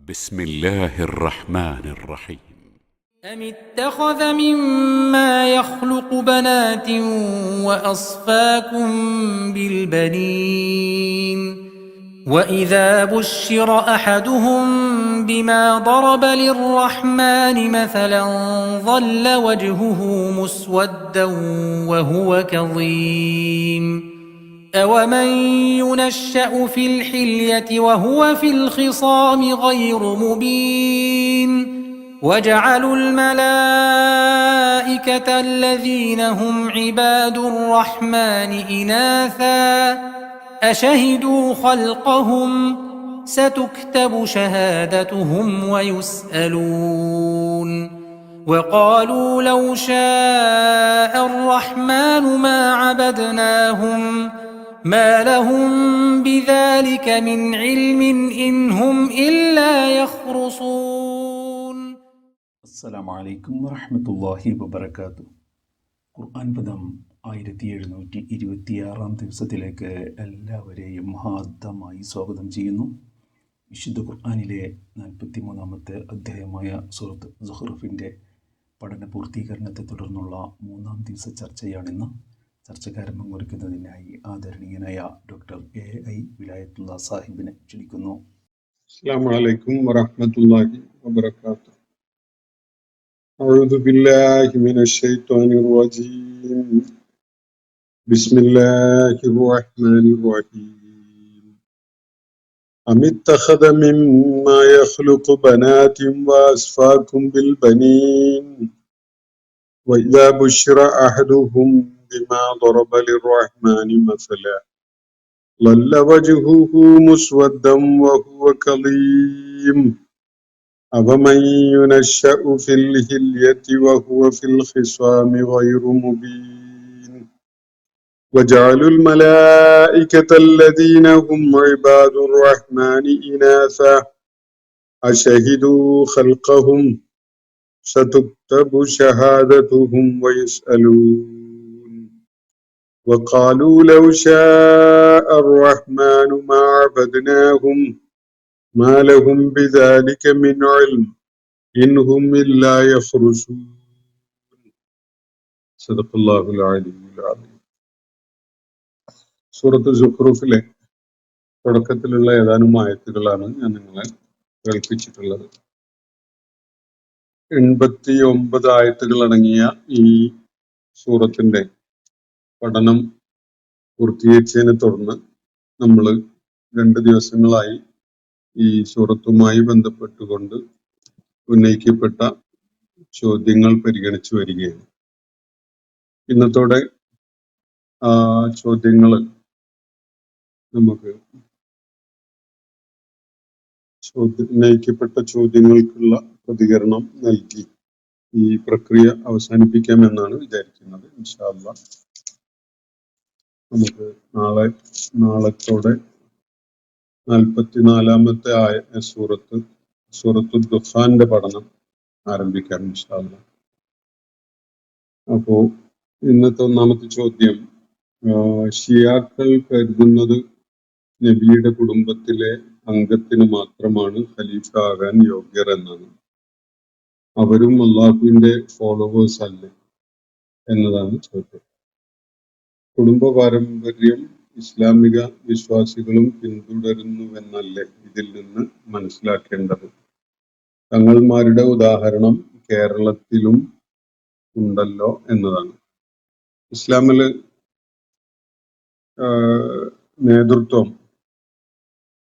بسم الله الرحمن الرحيم. أم اتخذ مما يخلق بنات وأصفاكم بالبنين وإذا بشر أحدهم بما ضرب للرحمن مثلا ظل وجهه مسودا وهو كظيم أومن ينشأ في الحلية وهو في الخصام غير مبين وجعلوا الملائكة الذين هم عباد الرحمن إناثا أشهدوا خلقهم ستكتب شهادتهم ويسألون وقالوا لو شاء الرحمن ما عبدناهم ما لهم بذلك من علم إن هم إلا يخرصون. السلام عليكم ورحمة الله وبركاته. ഖുർആൻ പദം 1726 ദിവസത്തിലേക്ക് എല്ലാവരെയും ഹാർദമായി സ്വാഗതം ചെയ്യുന്നു. വിശുദ്ധ ഖുർആനിലെ 43-ാമത്തെ അധ്യായമായ സൂറത്ത് സുഹ്റഫിൻ്റെ പഠന പൂർത്തീകരണത്തെ തുടർന്നുള്ള 3-ാം ദിവസ ചർച്ചയാണിന്ന്. ചർച്ചക്കാരംഭം കുറിക്കുന്നതിനായി ആദരണീയനായ ഡോക്ടർ A.I. വിലായത്തുള്ള സാഹിബിനെ ക്ഷണിക്കുന്നു. അസ്സലാമു അലൈക്കും വറഹ്മത്തുള്ളാഹി വബറകാതുഹു. أعوذ بالله من الشيطان الرجيم. بسم الله الرحمن الرحيم. أم اتخذ مما يخلق بنات وأصفاكم بالبنين وإذا بشر أحدهم بما ضرب للرحمن مثلا ظل وجهه مسودا وهو كظيم أفمن ينشأ في الحلية وهو في الخصام غير مبين وجعلوا الملائكة الذين هم عباد الرحمن إناثا أشهدوا خلقهم ستكتب شهادتهم ويسألون وقالوا لو شاء الرحمن ما عبدناهم ما لهم بذلك من علم إن هم إلا يخرصون. صدق الله العلي العظيم. സൂറത്ത് സുഖ്റൂഫിലെ തുടക്കത്തിലുള്ള ഏതാനും ആയത്തുകളാണ് ഞാൻ നിങ്ങളെ കേൾപ്പിച്ചിട്ടുള്ളത്. 89 ആയത്തുകൾ അടങ്ങിയ ഈ സൂറത്തിന്റെ പഠനം പൂർത്തീകരിച്ചതിനെ തുടർന്ന് നമ്മൾ 2 ദിവസങ്ങളായി ഈ സൂറത്തുമായി ബന്ധപ്പെട്ടുകൊണ്ട് ഉന്നയിക്കപ്പെട്ട ചോദ്യങ്ങൾ പരിഗണിച്ചു വരികയാണ്. ഇന്നത്തോടെ ആ ചോദ്യങ്ങൾ നമുക്ക് ഉന്നയിക്കപ്പെട്ട ചോദ്യങ്ങൾക്കുള്ള പ്രതികരണം നൽകി ഈ പ്രക്രിയ അവസാനിപ്പിക്കാമെന്നാണ് വിചാരിക്കുന്നത്. ഇൻഷാ അല്ലാഹ് നമുക്ക് നാളത്തോടെ 44-ാമത്തെ സൂറത്തു ദുഖാന്റെ പഠനം ആരംഭിക്കാം ഇൻഷാ അല്ലാഹ്. അപ്പോ ഇന്നത്തെ ഒന്നാമത്തെ ചോദ്യം, ഷിയാക്കൾ കരുതുന്നത് നബിയുടെ കുടുംബത്തിലെ അംഗത്തിന് മാത്രമാണ് ഖലീഫ ആകാൻ യോഗ്യർ എന്നാണ്. അവരും അള്ളാഹുവിന്റെ ഫോളോവേഴ്സ് അല്ലേ എന്നതാണ് ചോദ്യം. കുടുംബ പാരമ്പര്യം ഇസ്ലാമിക വിശ്വാസികളും പിന്തുടരുന്നുവെന്നല്ലേ ഇതിൽ നിന്ന് മനസ്സിലാക്കേണ്ടത്? തങ്ങൾമാരുടെ ഉദാഹരണം കേരളത്തിലും ഉണ്ടല്ലോ എന്നതാണ്. ഇസ്ലാമില് നേതൃത്വം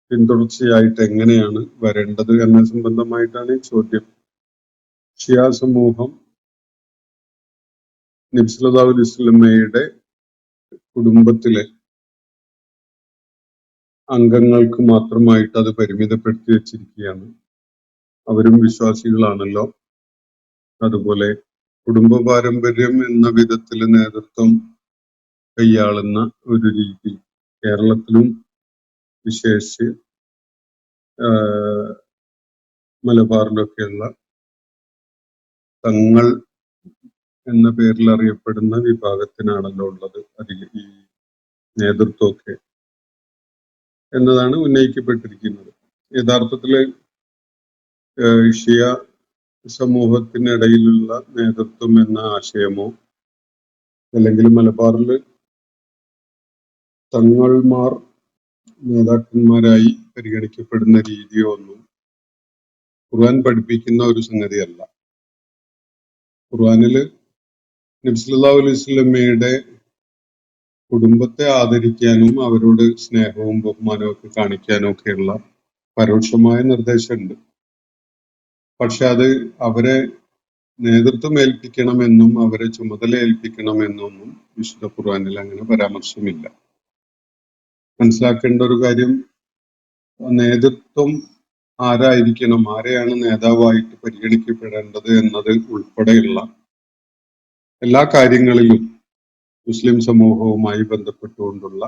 പിന്തുടർച്ചയായിട്ട് എങ്ങനെയാണ് വരേണ്ടത് എന്ന സംബന്ധമായിട്ടാണ് ഈ ചോദ്യം. ഷിയാ സമൂഹം നബി സല്ലല്ലാഹു അലൈഹി വസല്ലമയുടെ കുടുംബത്തിലെ അംഗങ്ങൾക്ക് മാത്രമായിട്ട് അത് പരിമിതപ്പെടുത്തി വെച്ചിരിക്കുകയാണ്. അവരും വിശ്വാസികളാണല്ലോ. അതുപോലെ കുടുംബ പാരമ്പര്യം എന്ന വിധത്തിൽ നേതൃത്വം കൈയാളുന്ന ഒരു രീതി കേരളത്തിലും വിശേഷിച്ച് മലബാറിലൊക്കെയുള്ള തങ്ങൾ എന്ന പേരിൽ അറിയപ്പെടുന്ന വിഭാഗത്തിനാണല്ലോ ഉള്ളത് അധികം ഈ നേതൃത്വമൊക്കെ എന്നതാണ് ഉന്നയിക്കപ്പെട്ടിരിക്കുന്നത്. യഥാർത്ഥത്തില് ഷിയ സമൂഹത്തിനിടയിലുള്ള നേതൃത്വം എന്ന ആശയമോ അല്ലെങ്കിൽ മലബാറിൽ തങ്ങൾമാർ നേതാക്കന്മാരായി പരിഗണിക്കപ്പെടുന്ന രീതിയോ ഒന്നും ഖുർആൻ പഠിപ്പിക്കുന്ന ഒരു സംഗതിയല്ല. ഖുർആനില് നബി സല്ലല്ലാഹു അലൈഹി വസല്ലമയുടെ കുടുംബത്തെ ആദരിക്കാനും അവരോട് സ്നേഹവും ബഹുമാനവും ഒക്കെ കാണിക്കാനും ഒക്കെയുള്ള പരോക്ഷമായ നിർദ്ദേശമുണ്ട്. പക്ഷെ അത് അവരെ നേതൃത്വം ഏൽപ്പിക്കണമെന്നും അവരെ ചുമതല ഏൽപ്പിക്കണമെന്നൊന്നും വിശുദ്ധ ഖുർആനിൽ അങ്ങനെ പരാമർശമില്ല. മനസ്സിലാക്കേണ്ട ഒരു കാര്യം, നേതൃത്വം ആരായിരിക്കണം, ആരെയാണ് നേതാവായിട്ട് പരിഗണിക്കപ്പെടേണ്ടത് എന്നത് ഉൾപ്പെടെയുള്ള എല്ലാ കാര്യങ്ങളിലും മുസ്ലിം സമൂഹവുമായി ബന്ധപ്പെട്ടുകൊണ്ടുള്ള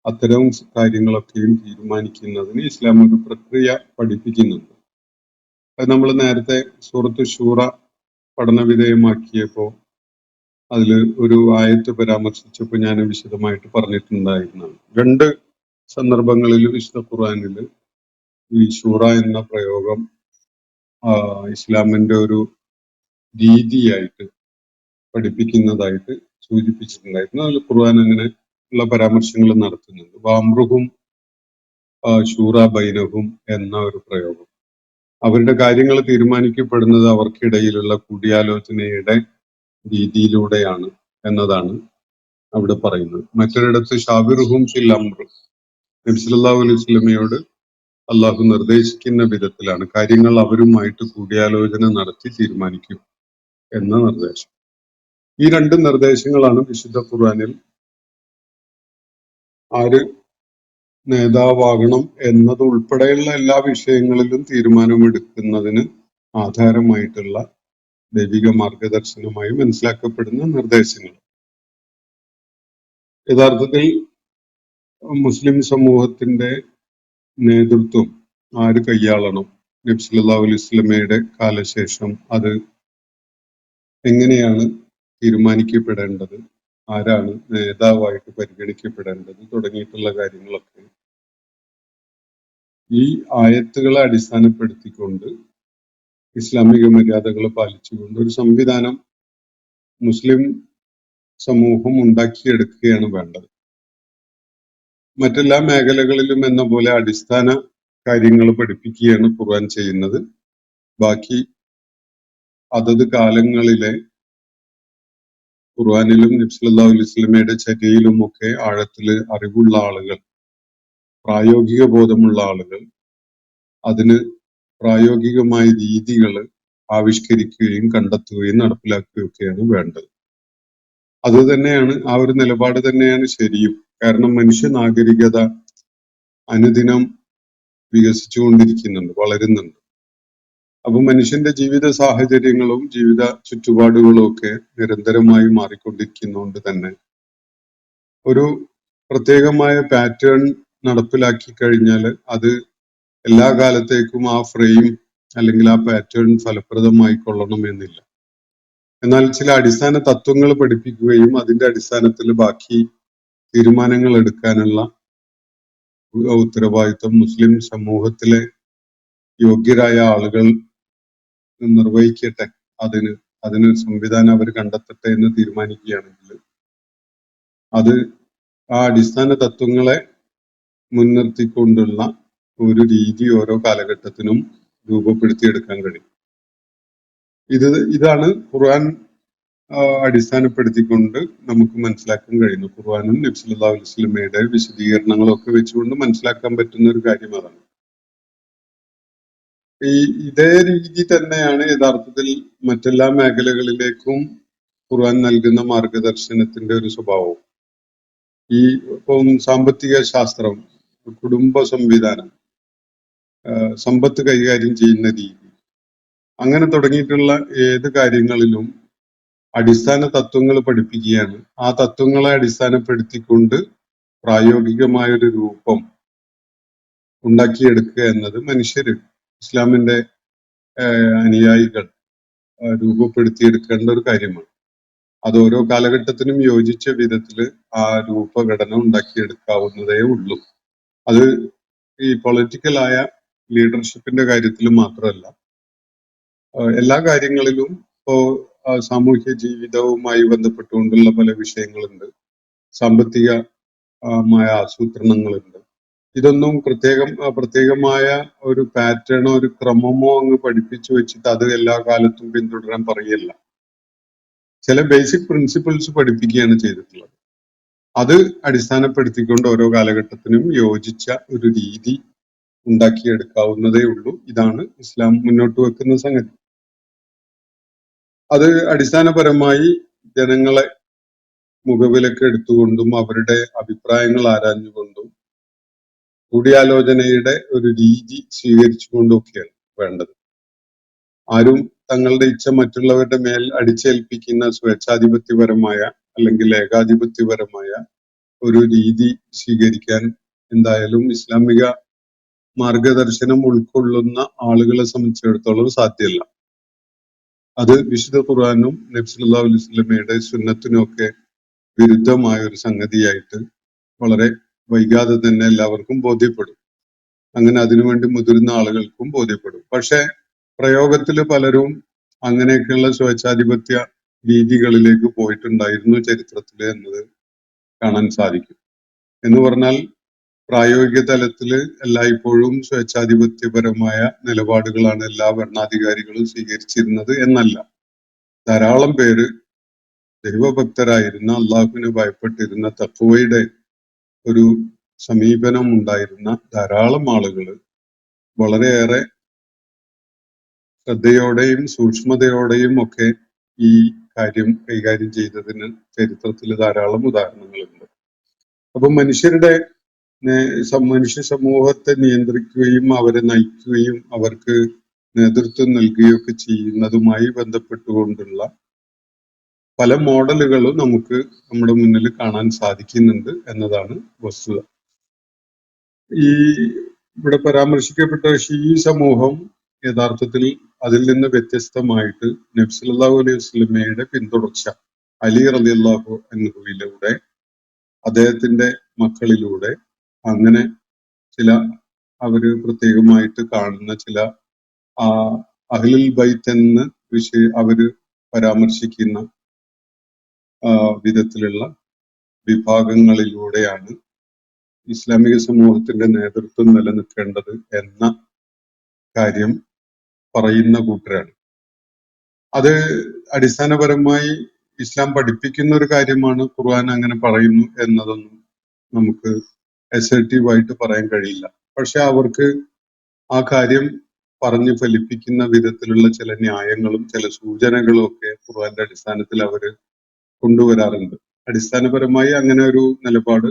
അത്തരം കാര്യങ്ങളൊക്കെയും തീരുമാനിക്കുന്നതിന് ഇസ്ലാം ഒരു പ്രക്രിയ പഠിപ്പിക്കുന്നുണ്ട്. അത് നമ്മൾ നേരത്തെ സൂറത്ത് ശൂറ പഠന വിധേയമാക്കിയപ്പോൾ അതിൽ ഒരു ആയത്ത് പരാമർശിച്ചപ്പോൾ ഞാൻ വിശദമായിട്ട് പറഞ്ഞിട്ടുണ്ടായിരുന്നതാണ്. 2 സന്ദർഭങ്ങളിൽ വിശുദ്ധ ഖുർആനിൽ ഈ ശൂറ എന്ന പ്രയോഗം ഇസ്ലാമിന്റെ ഒരു രീതിയായിട്ട് പഠിപ്പിക്കുന്നതായിട്ട് സൂചിപ്പിച്ചിട്ടുണ്ടായിരുന്നു. അതിൽ ഖുർആൻ അങ്ങനെ ഉള്ള പരാമർശങ്ങൾ നടത്തുന്നുണ്ട്. വാമ്രുഹും ശൂറ ബൈനഹും എന്ന ഒരു പ്രയോഗം, അവരുടെ കാര്യങ്ങൾ തീരുമാനിക്കപ്പെടുന്നത് അവർക്കിടയിലുള്ള കൂടിയാലോചനയുടെ രീതിയിലൂടെയാണ് എന്നതാണ് അവിടെ പറയുന്നത്. മറ്റൊരിടത്ത് ഷാബിറുഹും ഫിൽ അംർ, നബി സല്ലല്ലാഹു അലൈഹി വസല്ലമയോട് അള്ളാഹു നിർദ്ദേശിക്കുന്ന വിധത്തിലാണ് കാര്യങ്ങൾ അവരുമായിട്ട് കൂടിയാലോചന നടത്തി തീരുമാനിക്കും എന്ന നിർദ്ദേശം. ഈ 2 നിർദ്ദേശങ്ങളാണ് വിശുദ്ധ ഖുർആനിൽ ആര് നേതാവാകണം എന്നത് ഉൾപ്പെടെയുള്ള എല്ലാ വിഷയങ്ങളിലും തീരുമാനമെടുക്കുന്നതിന് ആധാരമായിട്ടുള്ള ദൈവിക മാർഗദർശനമായി മനസ്സിലാക്കപ്പെടുന്ന നിർദ്ദേശങ്ങൾ. യഥാർത്ഥത്തിൽ മുസ്ലിം സമൂഹത്തിന്റെ നേതൃത്വം ആര് കൈയാളണം, നബി സല്ലല്ലാഹു അലൈഹി വസല്ലമയുടെ കാലശേഷം അത് എങ്ങനെയാണ് തീരുമാനിക്കപ്പെടേണ്ടത്, ആരാണ് നേതാവായിട്ട് പരിഗണിക്കപ്പെടേണ്ടത് തുടങ്ങിയിട്ടുള്ള കാര്യങ്ങളൊക്കെ ഈ ആയത്തുകളെ അടിസ്ഥാനപ്പെടുത്തിക്കൊണ്ട് ഇസ്ലാമിക മര്യാദകൾ പാലിച്ചുകൊണ്ട് ഒരു സംവിധാനം മുസ്ലിം സമൂഹം ഉണ്ടാക്കിയെടുക്കുകയാണ് വേണ്ടത്. മറ്റെല്ലാ മേഖലകളിലും എന്ന പോലെ അടിസ്ഥാന കാര്യങ്ങൾ പഠിപ്പിക്കുകയാണ് ഖുർആൻ ചെയ്യുന്നത്. ബാക്കി അതത് കാലങ്ങളിലെ ഖുർആനിലും നബി സല്ലല്ലാഹു അലൈഹി വസല്ലമയുടെ ചര്യയിലും ഒക്കെ ആഴത്തില് അറിവുള്ള ആളുകൾ, പ്രായോഗിക ബോധമുള്ള ആളുകൾ അതിന് പ്രായോഗികമായ രീതികൾ ആവിഷ്കരിക്കുകയും കണ്ടെത്തുകയും നടപ്പിലാക്കുകയൊക്കെയാണ് വേണ്ടത്. അത് തന്നെയാണ്, ആ ഒരു നിലപാട് തന്നെയാണ് ശരിയും. കാരണം മനുഷ്യ നാഗരികത അനുദിനം വികസിച്ചുകൊണ്ടിരിക്കുന്നുണ്ട്, വളരുന്നുണ്ട്. അപ്പൊ മനുഷ്യന്റെ ജീവിത സാഹചര്യങ്ങളും ജീവിത ചുറ്റുപാടുകളും ഒക്കെ നിരന്തരമായി മാറിക്കൊണ്ടിരിക്കുന്നതുകൊണ്ട് തന്നെ ഒരു പ്രത്യേകമായ പാറ്റേൺ നടപ്പിലാക്കി കഴിഞ്ഞാൽ അത് എല്ലാ കാലത്തേക്കും ആ ഫ്രെയിം അല്ലെങ്കിൽ ആ പാറ്റേൺ ഫലപ്രദമായി കൊള്ളണം എന്നില്ല. എന്നാൽ ചില അടിസ്ഥാന തത്വങ്ങൾ പഠിപ്പിക്കുകയും അതിന്റെ അടിസ്ഥാനത്തിൽ ബാക്കി തീരുമാനങ്ങൾ എടുക്കാനുള്ള ഉത്തരവാദിത്വം മുസ്ലിം സമൂഹത്തിലെ യോഗ്യരായ ആളുകൾ നിർവഹിക്കട്ടെ, അതിന് സംവിധാനം അവർ കണ്ടെത്തട്ടെ എന്ന് തീരുമാനിക്കുകയാണെങ്കിൽ അത് ആ അടിസ്ഥാന തത്വങ്ങളെ മുൻനിർത്തിക്കൊണ്ടുള്ള ഒരു രീതി ഓരോ കാലഘട്ടത്തിനും രൂപപ്പെടുത്തിയെടുക്കാൻ കഴിയും. ഇതാണ് ഖുർആൻ അടിസ്ഥാനപ്പെടുത്തിക്കൊണ്ട് നമുക്ക് മനസ്സിലാക്കാൻ കഴിയുന്നു. ഖുർആനും നബി സല്ലല്ലാഹു അലൈഹി വസല്ലമയുടെ വിശദീകരണങ്ങളൊക്കെ വെച്ചുകൊണ്ട് മനസ്സിലാക്കാൻ പറ്റുന്ന ഒരു കാര്യം അതാണ്. ഇതേ രീതി തന്നെയാണ് യഥാർത്ഥത്തിൽ മറ്റെല്ലാ മേഖലകളിലേക്കും ഖുർആൻ നൽകുന്ന മാർഗദർശനത്തിന്റെ ഒരു സ്വഭാവം. ഇപ്പം സാമ്പത്തിക ശാസ്ത്രം, കുടുംബ സംവിധാനം, സമ്പത്ത് കൈകാര്യം ചെയ്യുന്ന രീതി, അങ്ങനെ തുടങ്ങിയിട്ടുള്ള ഏത് കാര്യങ്ങളിലും അടിസ്ഥാന തത്വങ്ങൾ പഠിപ്പിക്കുകയാണ്. ആ തത്വങ്ങളെ അടിസ്ഥാനപ്പെടുത്തിക്കൊണ്ട് പ്രായോഗികമായൊരു രൂപം ഉണ്ടാക്കിയെടുക്കുക എന്നത് മനുഷ്യര്, ഇസ്ലാമിന്റെ അനുയായികൾ രൂപപ്പെടുത്തിയെടുക്കേണ്ട ഒരു കാര്യമാണ്. അത് ഓരോ കാലഘട്ടത്തിനും യോജിച്ച വിധത്തിൽ ആ രൂപഘടന ഉണ്ടാക്കിയെടുക്കാവുന്നതേ ഉള്ളൂ. അത് ഈ പൊളിറ്റിക്കലായ ലീഡർഷിപ്പിന്റെ കാര്യത്തിൽ മാത്രമല്ല, എല്ലാ കാര്യങ്ങളിലും ഇപ്പോ സാമൂഹ്യ ജീവിതവുമായി ബന്ധപ്പെട്ടുകൊണ്ടുള്ള പല വിഷയങ്ങളുണ്ട്, സാമ്പത്തികമായ ആസൂത്രണങ്ങളുണ്ട്. ഇതൊന്നും പ്രത്യേകമായ ഒരു പാറ്റേണോ ഒരു ക്രമമോ അങ്ങ് പഠിപ്പിച്ചു വെച്ചിട്ട് അത് എല്ലാ കാലത്തും പിന്തുടരാൻ പറയല്ല. ചില ബേസിക് പ്രിൻസിപ്പിൾസ് പഠിപ്പിക്കുകയാണ് ചെയ്തിട്ടുള്ളത്. അത് അടിസ്ഥാനപ്പെടുത്തിക്കൊണ്ട് ഓരോ കാലഘട്ടത്തിനും യോജിച്ച ഒരു രീതി ഉണ്ടാക്കിയെടുക്കാവുന്നതേ ഉള്ളൂ. ഇതാണ് ഇസ്ലാം മുന്നോട്ട് വെക്കുന്ന സംഗതി. അത് അടിസ്ഥാനപരമായി ജനങ്ങളെ മുഖവിലക്ക് എടുത്തുകൊണ്ടും അവരുടെ അഭിപ്രായങ്ങൾ ആരാഞ്ഞുകൊണ്ടും കൂടിയാലോചനയുടെ ഒരു രീതി സ്വീകരിച്ചുകൊണ്ടൊക്കെയാണ് വേണ്ടത്. ആരും തങ്ങളുടെ ഇച്ഛ മറ്റുള്ളവരുടെ മേൽ അടിച്ചേൽപ്പിക്കുന്ന സ്വേച്ഛാധിപത്യപരമായ അല്ലെങ്കിൽ ഏകാധിപത്യപരമായ ഒരു രീതി സ്വീകരിക്കാൻ എന്തായാലും ഇസ്ലാമിക മാർഗദർശനം ഉൾക്കൊള്ളുന്ന ആളുകളെ സംബന്ധിച്ചിടത്തോളം സാധ്യമല്ല. അത് വിശുദ്ധ ഖുർആനും നബി സല്ലല്ലാഹു അലൈഹി വസല്ലമയുടെ സുന്നത്തിനും ഒക്കെ വിരുദ്ധമായ ഒരു സംഗതിയായിട്ട് വളരെ വൈകാതെ തന്നെ എല്ലാവർക്കും ബോധ്യപ്പെടും. അങ്ങനെ അതിനുവേണ്ടി മുതിർന്ന ആളുകൾക്കും ബോധ്യപ്പെടും. പക്ഷെ പ്രയോഗത്തിൽ പലരും അങ്ങനെയൊക്കെയുള്ള സ്വേച്ഛാധിപത്യ രീതികളിലേക്ക് പോയിട്ടുണ്ടായിരുന്നു ചരിത്രത്തിൽ എന്നത് കാണാൻ സാധിക്കും. എന്ന് പറഞ്ഞാൽ പ്രായോഗിക തലത്തിൽ എല്ലായ്പ്പോഴും സ്വേച്ഛാധിപത്യപരമായ നിലപാടുകളാണ് എല്ലാ ഭരണാധികാരികളും സ്വീകരിച്ചിരുന്നത് എന്നല്ല. ധാരാളം പേര് ദൈവഭക്തരായിരുന്ന, അള്ളാഹുവിനെ ഭയപ്പെട്ടിരുന്ന, തഖ്വയുടെ ഒരു സമീപനം ഉണ്ടായിരുന്ന ധാരാളം ആളുകൾ വളരെയേറെ ശ്രദ്ധയോടെയും സൂക്ഷ്മതയോടെയും ഒക്കെ ഈ കാര്യം കൈകാര്യം ചെയ്തതിന് ചരിത്രത്തിൽ ധാരാളം ഉദാഹരണങ്ങളുണ്ട്. അപ്പൊ മനുഷ്യ സമൂഹത്തെ നിയന്ത്രിക്കുകയും അവരെ നയിക്കുകയും അവർക്ക് നേതൃത്വം നൽകുകയൊക്കെ ചെയ്യുന്നതുമായി ബന്ധപ്പെട്ടുകൊണ്ടുള്ള പല മോഡലുകളും നമുക്ക് നമ്മുടെ മുന്നിൽ കാണാൻ സാധിക്കുന്നുണ്ട് എന്നതാണ് വസ്തുത. ഇവിടെ പരാമർശിക്കപ്പെട്ട ഷീഈ സമൂഹം യഥാർത്ഥത്തിൽ അതിൽ നിന്ന് വ്യത്യസ്തമായിട്ട് നബി സല്ലല്ലാഹു അലൈഹി വസല്ലമയുടെ പിന്തുടർച്ച, അലി റളിയല്ലാഹു അൻഹുവിലൂടെ, അദ്ദേഹത്തിന്റെ മക്കളിലൂടെ, അങ്ങനെ ചില അവര് പ്രത്യേകമായിട്ട് കാണുന്ന ചില അഹ്ലുൽ ബൈത്ത് എന്ന് അവര് പരാമർശിക്കുന്ന വിധത്തിലുള്ള വിഭാഗങ്ങളിലൂടെയാണ് ഇസ്ലാമിക സമൂഹത്തിന്റെ നേതൃത്വം നിലനിൽക്കേണ്ടത് എന്ന കാര്യം പറയുന്ന കൂട്ടരാണ്. അത് അടിസ്ഥാനപരമായി ഇസ്ലാം പഠിപ്പിക്കുന്ന ഒരു കാര്യമാണ്. ഖുർആൻ അങ്ങനെ പറയുന്നു എന്നതൊന്നും നമുക്ക് അസർട്ടീവായിട്ട് പറയാൻ കഴിയില്ല. പക്ഷെ അവർക്ക് ആ കാര്യം പറഞ്ഞു ഫലിപ്പിക്കുന്ന വിധത്തിലുള്ള ചില ന്യായങ്ങളും ചില സൂചനകളും ഒക്കെ ഖുർആന്റെ അടിസ്ഥാനത്തിൽ അവര് കൊണ്ടുവരാറുണ്ട്. അടിസ്ഥാനപരമായി അങ്ങനെ ഒരു നിലപാട്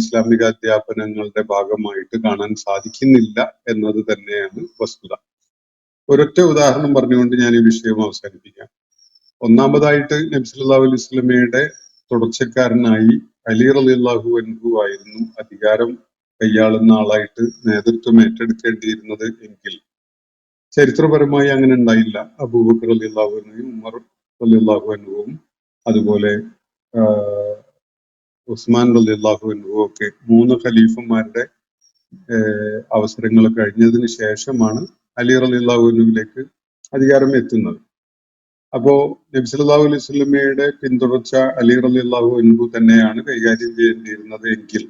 ഇസ്ലാമിക അധ്യാപനങ്ങളുടെ ഭാഗമായിട്ട് കാണാൻ സാധിക്കുന്നില്ല എന്നത് തന്നെയാണ് വസ്തുത. ഒരൊറ്റ ഉദാഹരണം പറഞ്ഞുകൊണ്ട് ഞാൻ ഈ വിഷയം അവസാനിപ്പിക്കാം. ഒന്നാമതായിട്ട് നബി സല്ലല്ലാഹു അലൈഹി വസല്ലമയുടെ തുടർച്ചക്കാരനായി അലി റളിയല്ലാഹു അൻഹു ആയിരുന്നു അധികാരം കൈയാളുന്ന ആളായിട്ട് നേതൃത്വം ഏറ്റെടുക്കേണ്ടിയിരുന്നത് എങ്കിൽ ചരിത്രപരമായി അങ്ങനെ ഉണ്ടായില്ല. അബൂബക്കർ റളിയല്ലാഹു അൻഹുവും ഉമർ റളിയല്ലാഹു അൻഹുവും അതുപോലെ ഉസ്മാൻ റളിയല്ലാഹു അൻഹുവും ഒക്കെ 3 ഖലീഫന്മാരുടെ അവസരങ്ങൾ കഴിഞ്ഞതിന് ശേഷമാണ് അലി റളിയല്ലാഹു അൻഹുവിലേക്ക് അധികാരം എത്തുന്നത്. അപ്പോ നബി സല്ലല്ലാഹു അലൈഹി വസല്ലമയുടെ പിന്തുടർച്ച അലി റളിയല്ലാഹു അൻഹു തന്നെയാണ് കൈകാര്യം ചെയ്യേണ്ടിയിരുന്നത് എങ്കിൽ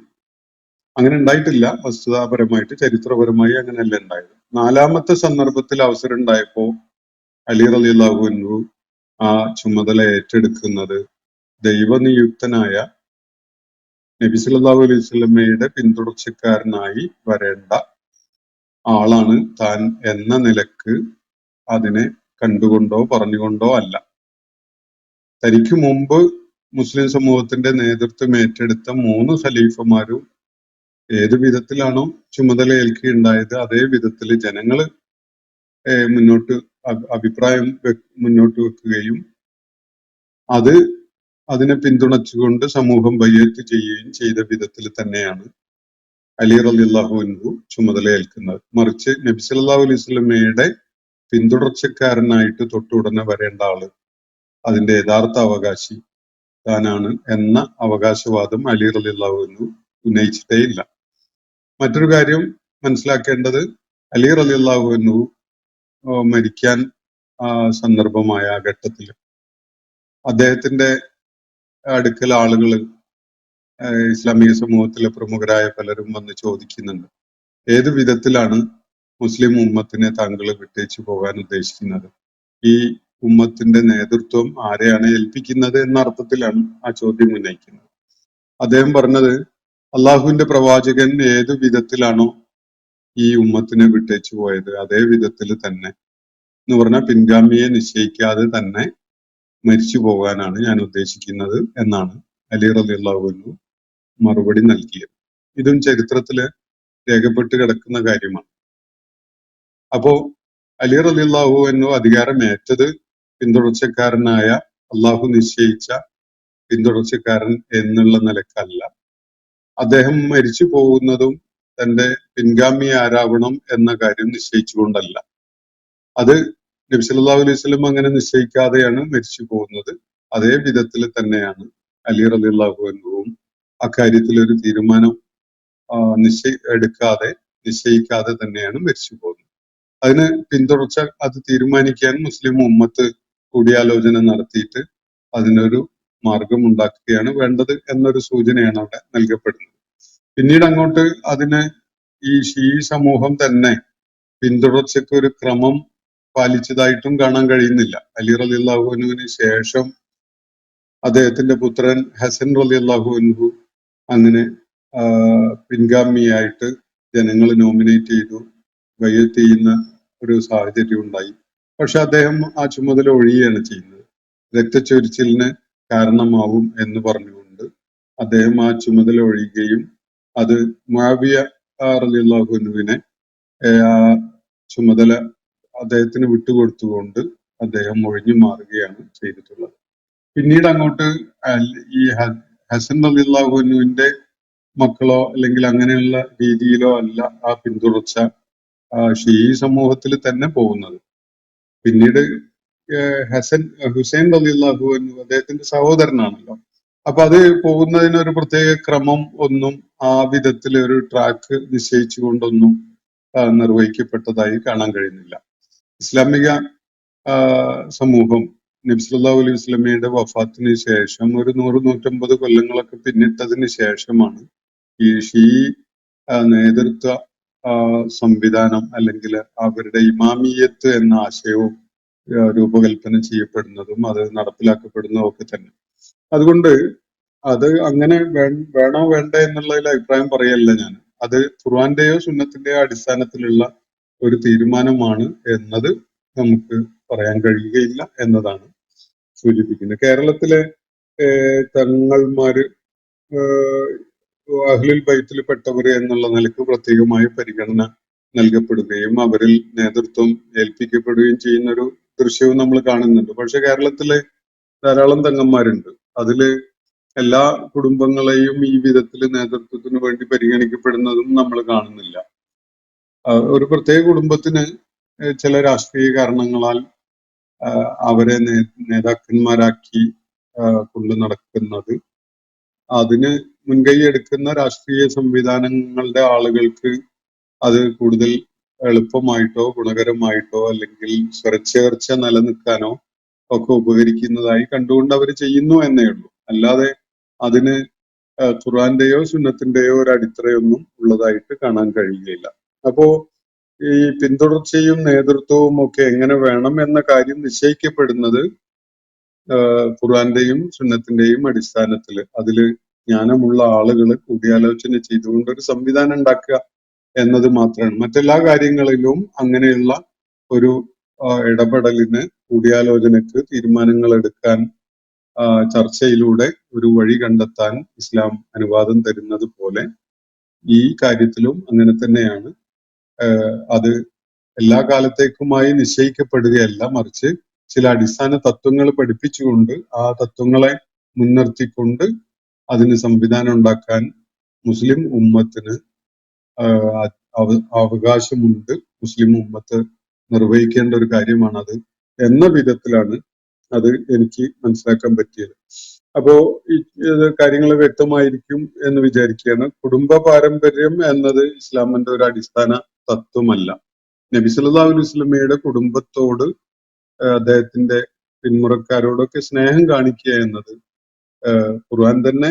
അങ്ങനെ ഉണ്ടായിട്ടില്ല. വസ്തുതാപരമായിട്ട് ചരിത്രപരമായി അങ്ങനെയല്ല ഉണ്ടായത്. 4ാമത്തെ സന്ദർഭത്തിൽ അവസരം ഉണ്ടായപ്പോ അലി റളിയല്ലാഹു അൻഹു ആ ചുമതല ഏറ്റെടുക്കുന്നത് ദൈവനിയുക്തനായ നബി സല്ലല്ലാഹു അലൈഹി വസല്ലമയുടെ പിന്തുടർച്ചക്കാരനായി വരേണ്ട ആളാണ് താൻ എന്ന നിലക്ക് അതിനെ കണ്ടുകൊണ്ടോ പറഞ്ഞുകൊണ്ടോ അല്ല. തനിക്ക് മുമ്പ് മുസ്ലിം സമൂഹത്തിന്റെ നേതൃത്വം ഏറ്റെടുത്ത 3 ഖലീഫമാരും ഏത് വിധത്തിലാണോ ചുമതല ഏൽക്കുകയുണ്ടായത് അതേ വിധത്തിൽ ജനങ്ങള് അഭിപ്രായം മുന്നോട്ട് വെക്കുകയും അതിനെ പിന്തുണച്ചുകൊണ്ട് സമൂഹം ബൈഅത്ത് ചെയ്യുകയും ചെയ്ത വിധത്തിൽ തന്നെയാണ് അലി റളിയല്ലാഹു അൻഹു ചുമതല ഏൽക്കുന്നത്. മറിച്ച് നബി സല്ലല്ലാഹു അലൈഹി വസല്ലമയുടെ പിന്തുടർച്ചക്കാരനായിട്ട് തൊട്ടുടനെ വരേണ്ട ആള്, അതിന്റെ യഥാർത്ഥ അവകാശി താനാണ് എന്ന അവകാശവാദം അലി റളിയല്ലാഹു അൻഹു ഉന്നയിച്ചിട്ടേ ഇല്ല. മറ്റൊരു കാര്യം, മനസ്സിലാക്കേണ്ടത് അലി റളിയല്ലാഹു അൻഹു മരിക്കാൻ സന്ദർഭമായ ആ ഘട്ടത്തിൽ അദ്ദേഹത്തിന്റെ അടുക്കൽ ആളുകൾ, ഇസ്ലാമിക സമൂഹത്തിലെ പ്രമുഖരായ പലരും വന്ന് ചോദിക്കുന്നുണ്ട്, ഏത് വിധത്തിലാണ് മുസ്ലിം ഉമ്മത്തിനെ താങ്കൾ വിട്ടേച്ചു പോകാൻ ഉദ്ദേശിക്കുന്നത്? ഈ ഉമ്മത്തിന്റെ നേതൃത്വം ആരെയാണ് ഏൽപ്പിക്കുന്നത് എന്ന അർത്ഥത്തിലാണ് ആ ചോദ്യം ഉന്നയിക്കുന്നത്. അദ്ദേഹം പറഞ്ഞത്, അള്ളാഹുവിന്റെ പ്രവാചകൻ ഏതു വിധത്തിലാണോ ഈ ഉമ്മത്തിനെ വിട്ടേച്ചു പോയത് അതേ വിധത്തിൽ തന്നെ എന്ന് പറഞ്ഞാൽ പിൻഗാമിയെ നിശ്ചയിക്കാതെ തന്നെ മരിച്ചു പോകാനാണ് ഞാൻ ഉദ്ദേശിക്കുന്നത് എന്നാണ് അലി റളിയല്ലാഹു അൻഹു മറുപടി നൽകിയത്. ഇതും ചരിത്രത്തില് രേഖപ്പെട്ട് കിടക്കുന്ന കാര്യമാണ്. അപ്പോ അലി റളിയല്ലാഹു അൻഹു അധികാരമേറ്റത് പിന്തുടർച്ചക്കാരനായ, അള്ളാഹു നിശ്ചയിച്ച പിന്തുടർച്ചക്കാരൻ എന്നുള്ള നിലക്കല്ല. അദ്ദേഹം മരിച്ചു പോകുന്നതും തന്റെ പിൻഗാമി ആരാവണം എന്ന കാര്യം നിശ്ചയിച്ചുകൊണ്ടല്ല. അത് നബി സല്ലല്ലാഹു അലൈഹി വസല്ലം അങ്ങനെ നിശ്ചയിക്കാതെയാണ് മരിച്ചു പോകുന്നത്. അതേ വിധത്തിൽ തന്നെയാണ് അലി റളിയല്ലാഹു അൻഹുവും അക്കാര്യത്തിൽ ഒരു തീരുമാനം നിശ്ചയിക്കാതെ തന്നെയാണ് മരിച്ചു പോകുന്നത്. അതിന് പിന്തുടർച്ച അത് തീരുമാനിക്കാൻ മുസ്ലിം ഉമ്മത്ത് കൂടിയാലോചന നടത്തിയിട്ട് അതിനൊരു മാർഗം ഉണ്ടാക്കുകയാണ് വേണ്ടത് എന്നൊരു സൂചനയാണ് അവിടെ നൽകപ്പെടുന്നത്. പിന്നീട് അങ്ങോട്ട് അതിന് ഈ സമൂഹം തന്നെ പിന്തുടർച്ചയ്ക്ക് ഒരു ക്രമം പാലിച്ചതായിട്ടും കാണാൻ കഴിയുന്നില്ല. അലി റളിയല്ലാഹു അൻഹുവിന് ശേഷം അദ്ദേഹത്തിന്റെ പുത്രൻ ഹസൻ റളിയല്ലാഹു അൻഹു അങ്ങനെ പിൻഗാമിയായിട്ട് ജനങ്ങൾ നോമിനേറ്റ് ചെയ്തു, ബൈഅത്ത് ചെയ്യുന്ന ഒരു സാഹചര്യം ഉണ്ടായി. പക്ഷെ അദ്ദേഹം ആ ചുമതല ഒഴിയുകയാണ് ചെയ്യുന്നത്. രക്തച്ചൊരിച്ചിലിന് കാരണമാവും എന്ന് പറഞ്ഞുകൊണ്ട് അദ്ദേഹം ആ ചുമതല ഒഴിയുകയും അത് മുആവിയ റളിയല്ലാഹു അൻഹുവിനെ ആ ചുമതല അദ്ദേഹത്തിന് വിട്ടുകൊടുത്തുകൊണ്ട് അദ്ദേഹം ഒഴിഞ്ഞു മാറുകയാണ് ചെയ്തിട്ടുള്ളത്. പിന്നീട് അങ്ങോട്ട് ഈ ഹസൻ റളിയല്ലാഹു അൻഹുവിന്റെ മക്കളോ അല്ലെങ്കിൽ അങ്ങനെയുള്ള രീതിയിലോ അല്ല ആ പിന്തുടർച്ച സമൂഹത്തിൽ തന്നെ പോകുന്നത്. പിന്നീട് ഹുസൈൻ റളിയല്ലാഹു അൻഹു അദ്ദേഹത്തിന്റെ സഹോദരനാണല്ലോ. അപ്പൊ അത് പോകുന്നതിനൊരു പ്രത്യേക ക്രമം ഒന്നും ആ വിധത്തിൽ ഒരു ട്രാക്ക് നിശ്ചയിച്ചുകൊണ്ടൊന്നും നിർവഹിക്കപ്പെട്ടതായി കാണാൻ കഴിയുന്നില്ല. ഇസ്ലാമിക സമൂഹം നബി സല്ലല്ലാഹു അലൈഹി വസല്ലമയുടെ വഫാത്തിന് ശേഷം ഒരു 100-150 കൊല്ലങ്ങളൊക്കെ പിന്നിട്ടതിന് ശേഷമാണ് ഈ നേതൃത്വ സംവിധാനം അല്ലെങ്കിൽ അവരുടെ ഇമാമിയത്ത് എന്ന ആശയവും രൂപകൽപ്പന ചെയ്യപ്പെടുന്നതും അത് നടപ്പിലാക്കപ്പെടുന്നതും ഒക്കെ തന്നെ. അതുകൊണ്ട് അത് അങ്ങനെ വേണോ വേണ്ട എന്നുള്ളതിൽ അഭിപ്രായം പറയല്ല ഞാൻ. അത് ഖുർആന്റെയോ സുന്നത്തിന്റെയോ അടിസ്ഥാനത്തിലുള്ള ഒരു തീരുമാനമാണ് എന്നത് നമുക്ക് പറയാൻ കഴിയുകയില്ല എന്നതാണ് സൂചിപ്പിക്കുന്നത്. കേരളത്തിലെ തങ്ങൾമാര് അഹ്ലുൽ ബൈത്തിൽ പെട്ടവര് എന്നുള്ള നിലക്ക് പ്രത്യേകമായ പരിഗണന നൽകപ്പെടുകയും അവരിൽ നേതൃത്വം ഏൽപ്പിക്കപ്പെടുകയും ചെയ്യുന്ന ഒരു ദൃശ്യവും നമ്മൾ കാണുന്നുണ്ട്. പക്ഷെ കേരളത്തിലെ ധാരാളം തങ്ങന്മാരുണ്ട്. അതില് എല്ലാ കുടുംബങ്ങളെയും ഈ വിധത്തിൽ നേതൃത്വത്തിന് വേണ്ടി പരിഗണിക്കപ്പെടുന്നതും നമ്മൾ കാണുന്നില്ല. ഒരു പ്രത്യേക കുടുംബത്തിന് ചില രാഷ്ട്രീയ കാരണങ്ങളാൽ അവരെ നേതാക്കന്മാരാക്കി കൊണ്ടു നടക്കുന്നത് അതിന് മുൻകൈ എടുക്കുന്ന രാഷ്ട്രീയ സംവിധാനങ്ങളുടെ ആളുകൾക്ക് അത് കൂടുതൽ എളുപ്പമായിട്ടോ ഗുണകരമായിട്ടോ അല്ലെങ്കിൽ സ്വരച്ചേർച്ച നിലനിൽക്കാനോ ഒക്കെ ഉപകരിക്കുന്നതായി കണ്ടുകൊണ്ട് അവർ ചെയ്യുന്നു എന്നേ ഉള്ളൂ. അല്ലാതെ അതിന് ഖുർആന്റെയോ സുന്നത്തിന്റെയോ ഒരു അടിത്തറയൊന്നും ഉള്ളതായിട്ട് കാണാൻ കഴിയുകയില്ല. അപ്പോ ഈ പിന്തുടർച്ചയും നേതൃത്വവും ഒക്കെ എങ്ങനെ വേണം എന്ന കാര്യം നിശ്ചയിക്കപ്പെടുന്നത് ഖുർആന്റെയും സുന്നത്തിന്റെയും അടിസ്ഥാനത്തിൽ അതില് ജ്ഞാനമുള്ള ആളുകൾ കൂടിയാലോചന ചെയ്തുകൊണ്ട് ഒരു സംവിധാനം ഉണ്ടാക്കുക എന്നത് മാത്രമാണ്. മറ്റെല്ലാ കാര്യങ്ങളിലും അങ്ങനെയുള്ള ഒരു ഇടപെടലിന്, കൂടിയാലോചനക്ക്, തീരുമാനങ്ങൾ എടുക്കാൻ ചർച്ചയിലൂടെ ഒരു വഴി കണ്ടെത്താൻ ഇസ്ലാം അനുവാദം തരുന്നത് പോലെ ഈ കാര്യത്തിലും അങ്ങനെ തന്നെയാണ്. അത് എല്ലാ കാലത്തേക്കുമായി നിശ്ചയിക്കപ്പെടുകയല്ല, മറിച്ച് ചില അടിസ്ഥാന തത്വങ്ങൾ പഠിപ്പിച്ചുകൊണ്ട് ആ തത്വങ്ങളെ മുൻനിർത്തിക്കൊണ്ട് അതിന് സംവിധാനം ഉണ്ടാക്കാൻ മുസ്ലിം ഉമ്മത്തിന് അവകാശമുണ്ട്. മുസ്ലിം ഉമ്മത്ത് നിർവഹിക്കേണ്ട ഒരു കാര്യമാണത് എന്ന വിധത്തിലാണ് അത് എനിക്ക് മനസ്സിലാക്കാൻ പറ്റിയത്. അപ്പോ ഈ കാര്യങ്ങൾ വ്യക്തമായിരിക്കും എന്ന് വിചാരിക്കുകയാണ്. കുടുംബ പാരമ്പര്യം എന്നത് ഇസ്ലാമിന്റെ ഒരു അടിസ്ഥാന തത്വമല്ല. നബി സല്ലല്ലാഹു അലൈഹി വസല്ലമയുടെ കുടുംബത്തോട് അദ്ദേഹത്തിന്റെ പിന്മുറക്കാരോടൊക്കെ സ്നേഹം കാണിക്കുക എന്നത് ഖുർആൻ തന്നെ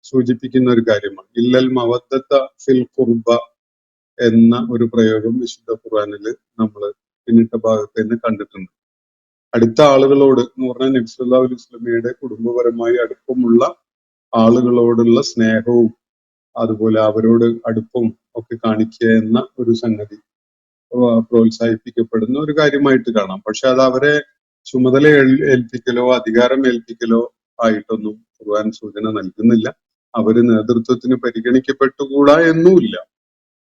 സൂചിപ്പിക്കുന്ന ഒരു കാര്യമാണ്. ഇല്ലൽ മവദ്ദത്ത ഫിൽ ഖുർബ എന്ന ഒരു പ്രയോഗം വിശുദ്ധ ഖുർആനിൽ നമ്മൾ പിന്നിട്ട ഭാഗത്ത് തന്നെ കണ്ടിട്ടുണ്ട്. അടുത്ത ആളുകളോട് എന്ന് പറഞ്ഞാൽ നബി സല്ലല്ലാഹു അലൈഹി വസല്ലമയുടെ കുടുംബപരമായി അടുപ്പമുള്ള ആളുകളോടുള്ള സ്നേഹവും അതുപോലെ അവരോട് അടുപ്പവും ഒക്കെ കാണിക്കുക എന്ന ഒരു സംഗതി പ്രോത്സാഹിപ്പിക്കപ്പെടുന്ന ഒരു കാര്യമായിട്ട് കാണാം. പക്ഷെ അത് അവരെ ചുമതല ഏൽപ്പിക്കലോ അധികാരം ഏൽപ്പിക്കലോ ആയിട്ടൊന്നും ഖുർആൻ സൂചന നൽകുന്നില്ല. അവര് നേതൃത്വത്തിന് പരിഗണിക്കപ്പെട്ടുകൂടാ എന്നുമില്ല.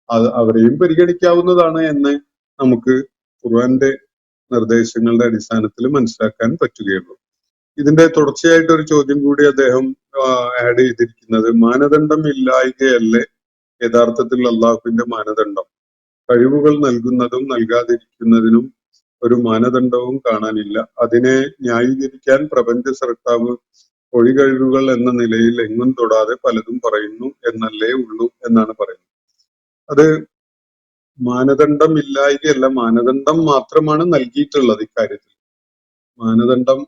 അത് അവരെയും പരിഗണിക്കാവുന്നതാണ് എന്ന് നമുക്ക് ഖുർആന്റെ നിർദ്ദേശങ്ങളുടെ അടിസ്ഥാനത്തിൽ മനസ്സിലാക്കാൻ പറ്റുകയുള്ളൂ. ഇതിന്റെ തുടർച്ചയായിട്ട് ഒരു ചോദ്യം കൂടി അദ്ദേഹം ആഡ് ചെയ്തിരിക്കുന്നത്, മാനദണ്ഡം ഇല്ലായ്കയല്ലേ യഥാർത്ഥത്തിൽ അള്ളാഹുവിന്റെ മാനദണ്ഡം? കഴിവുകൾ നൽകുന്നതും നൽകാതിരിക്കുന്നതിനും ഒരു മാനദണ്ഡവും കാണാനില്ല. അതിനെ ന്യായീകരിക്കാൻ പ്രപഞ്ച സൃഷ്ടാവ് ഒഴികഴിവുകൾ എന്ന നിലയിൽ എങ്ങും തൊടാതെ പലതും പറയുന്നു എന്നല്ലേ ഉള്ളൂ എന്നാണ് പറയുന്നത്. അത് മാനദണ്ഡം ഇല്ലായ്കയല്ല, മാനദണ്ഡം മാത്രമാണ് നൽകിയിട്ടുള്ളത്. ഇക്കാര്യത്തിൽ മാനദണ്ഡം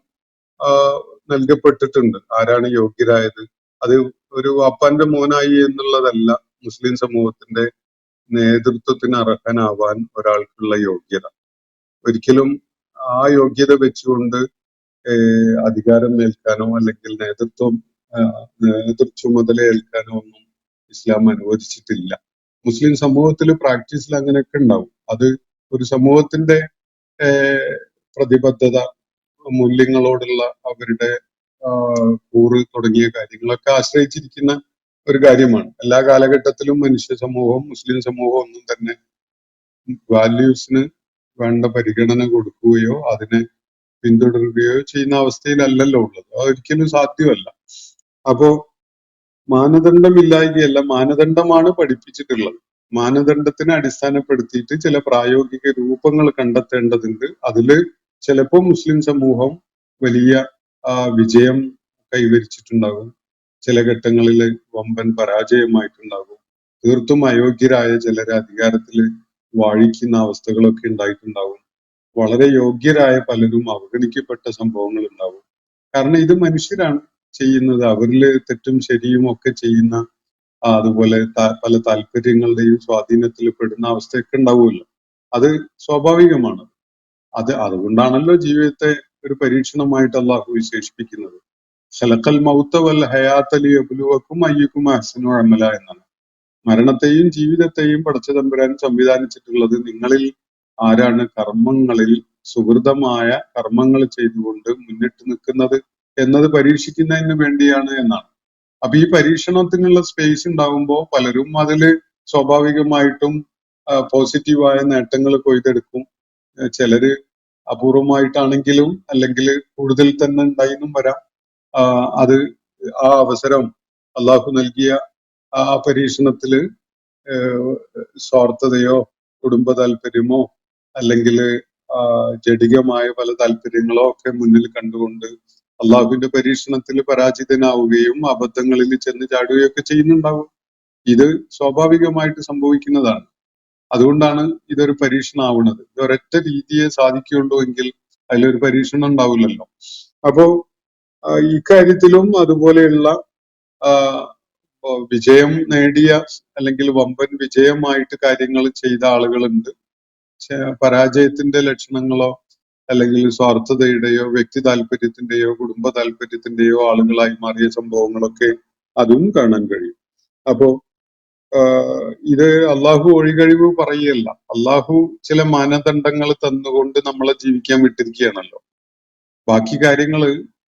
നൽകപ്പെട്ടിട്ടുണ്ട്. ആരാണ് യോഗ്യരായത്? അത് ഒരു വാപ്പാന്റെ മോനായി എന്നുള്ളതല്ല മുസ്ലിം സമൂഹത്തിന്റെ നേതൃത്വത്തിന് അർഹനാവാൻ ഒരാൾക്കുള്ള യോഗ്യത. ഒരിക്കലും ആ യോഗ്യത വെച്ചുകൊണ്ട് അധികാരം ഏൽക്കാനോ അല്ലെങ്കിൽ നേതൃ ചുമതല ഏൽക്കാനോ ഒന്നും ഇസ്ലാം അനുവദിച്ചിട്ടില്ല. മുസ്ലിം സമൂഹത്തിൽ പ്രാക്ടീസിൽ അങ്ങനെയൊക്കെ ഉണ്ടാവും. അത് ഒരു സമൂഹത്തിന്റെ പ്രതിബദ്ധത, മൂല്യങ്ങളോടുള്ള അവരുടെ കൂറ് തുടങ്ങിയ കാര്യങ്ങളൊക്കെ ആശ്രയിച്ചിരിക്കുന്ന ഒരു കാര്യമാണ്. എല്ലാ കാലഘട്ടത്തിലും മനുഷ്യ സമൂഹവും മുസ്ലിം സമൂഹവും ഒന്നും തന്നെ വാല്യൂസിന് വേണ്ട പരിഗണന കൊടുക്കുകയോ അതിനെ പിന്തുടരുകയോ ചെയ്യുന്ന അവസ്ഥയിലല്ലല്ലോ ഉള്ളത്. അതൊരിക്കലും സാധ്യമല്ല. അപ്പോ മാനദണ്ഡമില്ലായ്കയല്ല, മാനദണ്ഡമാണ് പഠിപ്പിച്ചിട്ടുള്ളത്. മാനദണ്ഡത്തിനെ അടിസ്ഥാനപ്പെടുത്തിയിട്ട് ചില പ്രായോഗിക രൂപങ്ങൾ കണ്ടെത്തേണ്ടതുണ്ട്. അതില് ചിലപ്പോൾ മുസ്ലിം സമൂഹം വലിയ വിജയം കൈവരിച്ചിട്ടുണ്ടാകും, ചില ഘട്ടങ്ങളിൽ വമ്പൻ പരാജയമായിട്ടുണ്ടാകും, തീർത്തും അയോഗ്യരായ ചിലരെ അധികാരത്തിൽ വാഴിക്കുന്ന അവസ്ഥകളൊക്കെ ഉണ്ടായിട്ടുണ്ടാകും, വളരെ യോഗ്യരായ പലരും അവഗണിക്കപ്പെട്ട സംഭവങ്ങൾ ഉണ്ടാവും. കാരണം ഇത് മനുഷ്യരാണ് ചെയ്യുന്നത്. അവരിൽ തെറ്റും ശരിയും ഒക്കെ ചെയ്യുന്ന, അതുപോലെ പല താല്പര്യങ്ങളുടെയും സ്വാധീനത്തിൽ പെടുന്ന അവസ്ഥയൊക്കെ ഉണ്ടാവുമല്ലോ. അത് സ്വാഭാവികമാണ്. അതുകൊണ്ടാണല്ലോ ജീവിതത്തെ ഒരു പരീക്ഷണമായിട്ട് അള്ളാഹു വിശേഷിപ്പിക്കുന്നത്. ഖലഖൽ മൗത വൽ ഹയാത ലിയബ്ലുവക്കും അയ്യുക്കും അഹ്സനു അമല എന്നാണ്. മരണത്തെയും ജീവിതത്തെയും പടച്ച തമ്പുരാൻ സംവിധാനിച്ചിട്ടുള്ളത് നിങ്ങളിൽ ആരാണ് കർമ്മങ്ങളിൽ സുഹൃതമായ കർമ്മങ്ങൾ ചെയ്തുകൊണ്ട് മുന്നിട്ട് നിൽക്കുന്നത് എന്നത് പരീക്ഷിക്കുന്നതിന് വേണ്ടിയാണ് എന്നാണ്. അപ്പൊ ഈ പരീക്ഷണത്തിനുള്ള സ്പേസ് ഉണ്ടാകുമ്പോൾ പലരും അതില് സ്വാഭാവികമായിട്ടും പോസിറ്റീവായ നേട്ടങ്ങൾ കൊയ്തെടുക്കും. ചിലര് അപൂർവമായിട്ടാണെങ്കിലും അല്ലെങ്കിൽ കൂടുതൽ തന്നെ ഉണ്ടായിന്നും വരാം. അത് ആ അവസരം അള്ളാഹു നൽകിയ ആ പരീക്ഷണത്തില് സ്വാർത്ഥതയോ കുടുംബ താല്പര്യമോ അല്ലെങ്കിൽ ജഡികമായ പല താല്പര്യങ്ങളോ ഒക്കെ മുന്നിൽ കണ്ടുകൊണ്ട് അള്ളാഹുവിന്റെ പരീക്ഷണത്തിൽ പരാജിതനാവുകയും അബദ്ധങ്ങളിൽ ചെന്ന് ചാടുകയൊക്കെ ചെയ്യുന്നുണ്ടാവും. ഇത് സ്വാഭാവികമായിട്ട് സംഭവിക്കുന്നതാണ്. അതുകൊണ്ടാണ് ഇതൊരു പരീക്ഷണമാവുന്നത്. ഇത് ഒരൊറ്റ രീതിയെ സാധിക്കുകയുള്ളൂ എങ്കിൽ അതിലൊരു പരീക്ഷണം ഉണ്ടാവില്ലല്ലോ. അപ്പോ ഇക്കാര്യത്തിലും അതുപോലെയുള്ള വിജയം നേടിയ അല്ലെങ്കിൽ വമ്പൻ വിജയമായിട്ട് കാര്യങ്ങൾ ചെയ്ത ആളുകളുണ്ട്. പരാജയത്തിന്റെ ലക്ഷണങ്ങളോ അല്ലെങ്കിൽ സ്വാർത്ഥതയുടെയോ വ്യക്തി താല്പര്യത്തിന്റെയോ കുടുംബ താല്പര്യത്തിന്റെയോ ആളുകളായി മാറിയ സംഭവങ്ങളൊക്കെ അതും കാണാൻ കഴിയും. അപ്പോ ഇത് അള്ളാഹു ഒഴികഴിവ് പറയുകയല്ല. അള്ളാഹു ചില മാനദണ്ഡങ്ങൾ തന്നുകൊണ്ട് നമ്മളെ ജീവിക്കാൻ വിട്ടിരിക്കുകയാണല്ലോ. ബാക്കി കാര്യങ്ങള്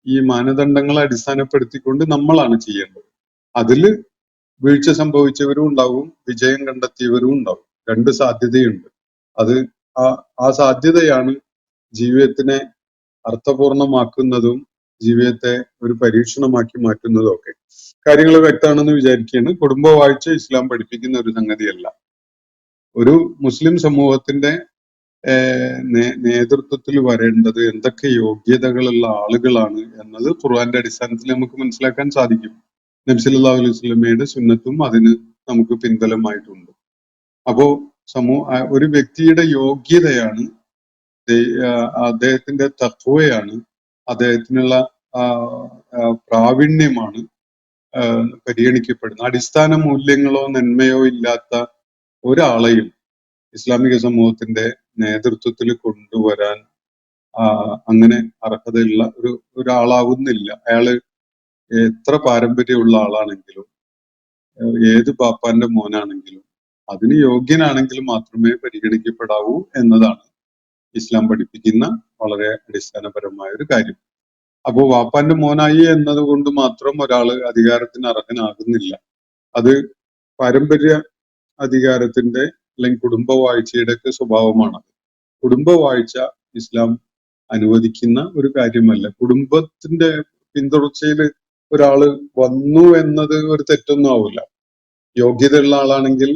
ഈ മാനദണ്ഡങ്ങളെ അടിസ്ഥാനപ്പെടുത്തിക്കൊണ്ട് നമ്മളാണ് ചെയ്യേണ്ടത്. അതില് വീഴ്ച സംഭവിച്ചവരും ഉണ്ടാവും, വിജയം കണ്ടെത്തിയവരും ഉണ്ടാവും. രണ്ട് സാധ്യതയുണ്ട്. അത് ആ സാധ്യതയാണ് ജീവിതത്തിനെ അർത്ഥപൂർണമാക്കുന്നതും ജീവിതത്തെ ഒരു പരീക്ഷണമാക്കി മാറ്റുന്നതും ഒക്കെ. കാര്യങ്ങൾ വ്യക്തമാണെന്ന് വിചാരിക്കുകയാണ്. കുടുംബ വാഴ്ച ഇസ്ലാം പഠിപ്പിക്കുന്ന ഒരു സംഗതിയല്ല. ഒരു മുസ്ലിം സമൂഹത്തിന്റെ നേതൃത്വത്തിൽ വരേണ്ടത് എന്തൊക്കെ യോഗ്യതകളുള്ള ആളുകളാണ് എന്നത് ഖുർആന്റെ അടിസ്ഥാനത്തിൽ നമുക്ക് മനസ്സിലാക്കാൻ സാധിക്കും. നബി സല്ലല്ലാഹു അലൈഹി വസല്ലമയുടെ സുന്നത്തും അതിന് നമുക്ക് പിൻബലമായിട്ടുണ്ട്. അപ്പോ ഒരു വ്യക്തിയുടെ യോഗ്യതയാണ് അദ്ദേഹത്തിന്റെ തഖ്വയാണ്, അദ്ദേഹത്തിനുള്ള പ്രാവീണ്യമാണ് പരിഗണിക്കപ്പെടുന്നത്. അടിസ്ഥാന മൂല്യങ്ങളോ നന്മയോ ഇല്ലാത്ത ഒരാളെയും ഇസ്ലാമിക സമൂഹത്തിന്റെ നേതൃത്വത്തിൽ കൊണ്ടുവരാൻ അങ്ങനെ അർഹതയുള്ള ഒരാളാവുന്നില്ല. അയാള് എത്ര പാരമ്പര്യമുള്ള ആളാണെങ്കിലും ഏത് പാപ്പാന്റെ മോനാണെങ്കിലും അതിന് യോഗ്യനാണെങ്കിൽ മാത്രമേ പരിഗണിക്കപ്പെടാവൂ എന്നതാണ് ഇസ്ലാം പഠിപ്പിക്കുന്ന വളരെ അടിസ്ഥാനപരമായ ഒരു കാര്യം. അപ്പോ വാപ്പാന്റെ മോനായി എന്നത് കൊണ്ട് മാത്രം ഒരാള് അധികാരത്തിന് അർഹനാകുന്നില്ല. അത് പാരമ്പര്യ അധികാരത്തിന്റെ അല്ലെങ്കിൽ കുടുംബവാഴ്ചയുടെ ഒക്കെ സ്വഭാവമാണ്. കുടുംബവാഴ്ച ഇസ്ലാം അനുവദിക്കുന്ന ഒരു കാര്യമല്ല. കുടുംബത്തിന്റെ പിന്തുടർച്ചയിൽ ഒരാള് വന്നു എന്നത് ഒരു തെറ്റൊന്നും ആവില്ല. യോഗ്യതയുള്ള ആളാണെങ്കിൽ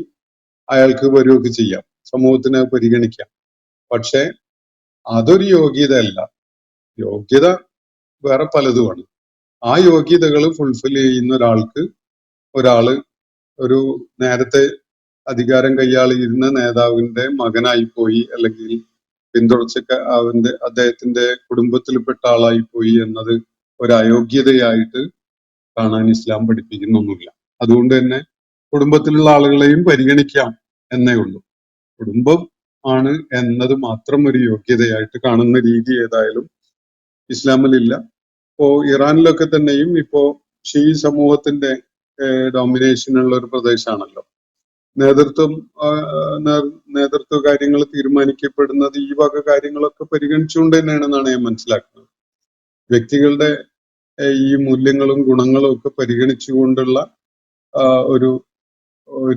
അയാൾക്ക് വരികയൊക്കെ ചെയ്യാം, സമൂഹത്തിന് പരിഗണിക്കാം. പക്ഷെ അതൊരു യോഗ്യത അല്ല. യോഗ്യത വേറെ പലതുമാണ്. ആ യോഗ്യതകൾ ഫുൾഫിൽ ചെയ്യുന്ന ഒരാള് ഒരു നേരത്തെ അധികാരം കൈയാളിയിരുന്ന നേതാവിന്റെ മകനായി പോയി, അല്ലെങ്കിൽ അദ്ദേഹത്തിന്റെ കുടുംബത്തിൽപ്പെട്ട ആളായി പോയി എന്നത് ഒരു അയോഗ്യതയായിട്ട് കാണാൻ ഇസ്ലാം പഠിപ്പിക്കുന്നൊന്നുമില്ല. അതുകൊണ്ട് തന്നെ കുടുംബത്തിലുള്ള ആളുകളെയും പരിഗണിക്കാം എന്നേ ഉള്ളൂ. കുടുംബം ആണ് എന്നത് മാത്രം ഒരു യോഗ്യതയായിട്ട് കാണുന്ന രീതി ഏതായാലും ഇസ്ലാമിലില്ല. ഇപ്പോ ഇറാനിലൊക്കെ തന്നെയും ഇപ്പോ ഷീ സമൂഹത്തിന്റെ ഡോമിനേഷനുള്ള ഒരു പ്രദേശമാണല്ലോ. നേതൃത്വ കാര്യങ്ങൾ തീരുമാനിക്കപ്പെടുന്നത് ഈ വക കാര്യങ്ങളൊക്കെ പരിഗണിച്ചുകൊണ്ട് തന്നെയാണെന്നാണ് ഞാൻ മനസ്സിലാക്കുന്നത്. വ്യക്തികളുടെ ഈ മൂല്യങ്ങളും ഗുണങ്ങളും ഒക്കെ പരിഗണിച്ചുകൊണ്ടുള്ള ഒരു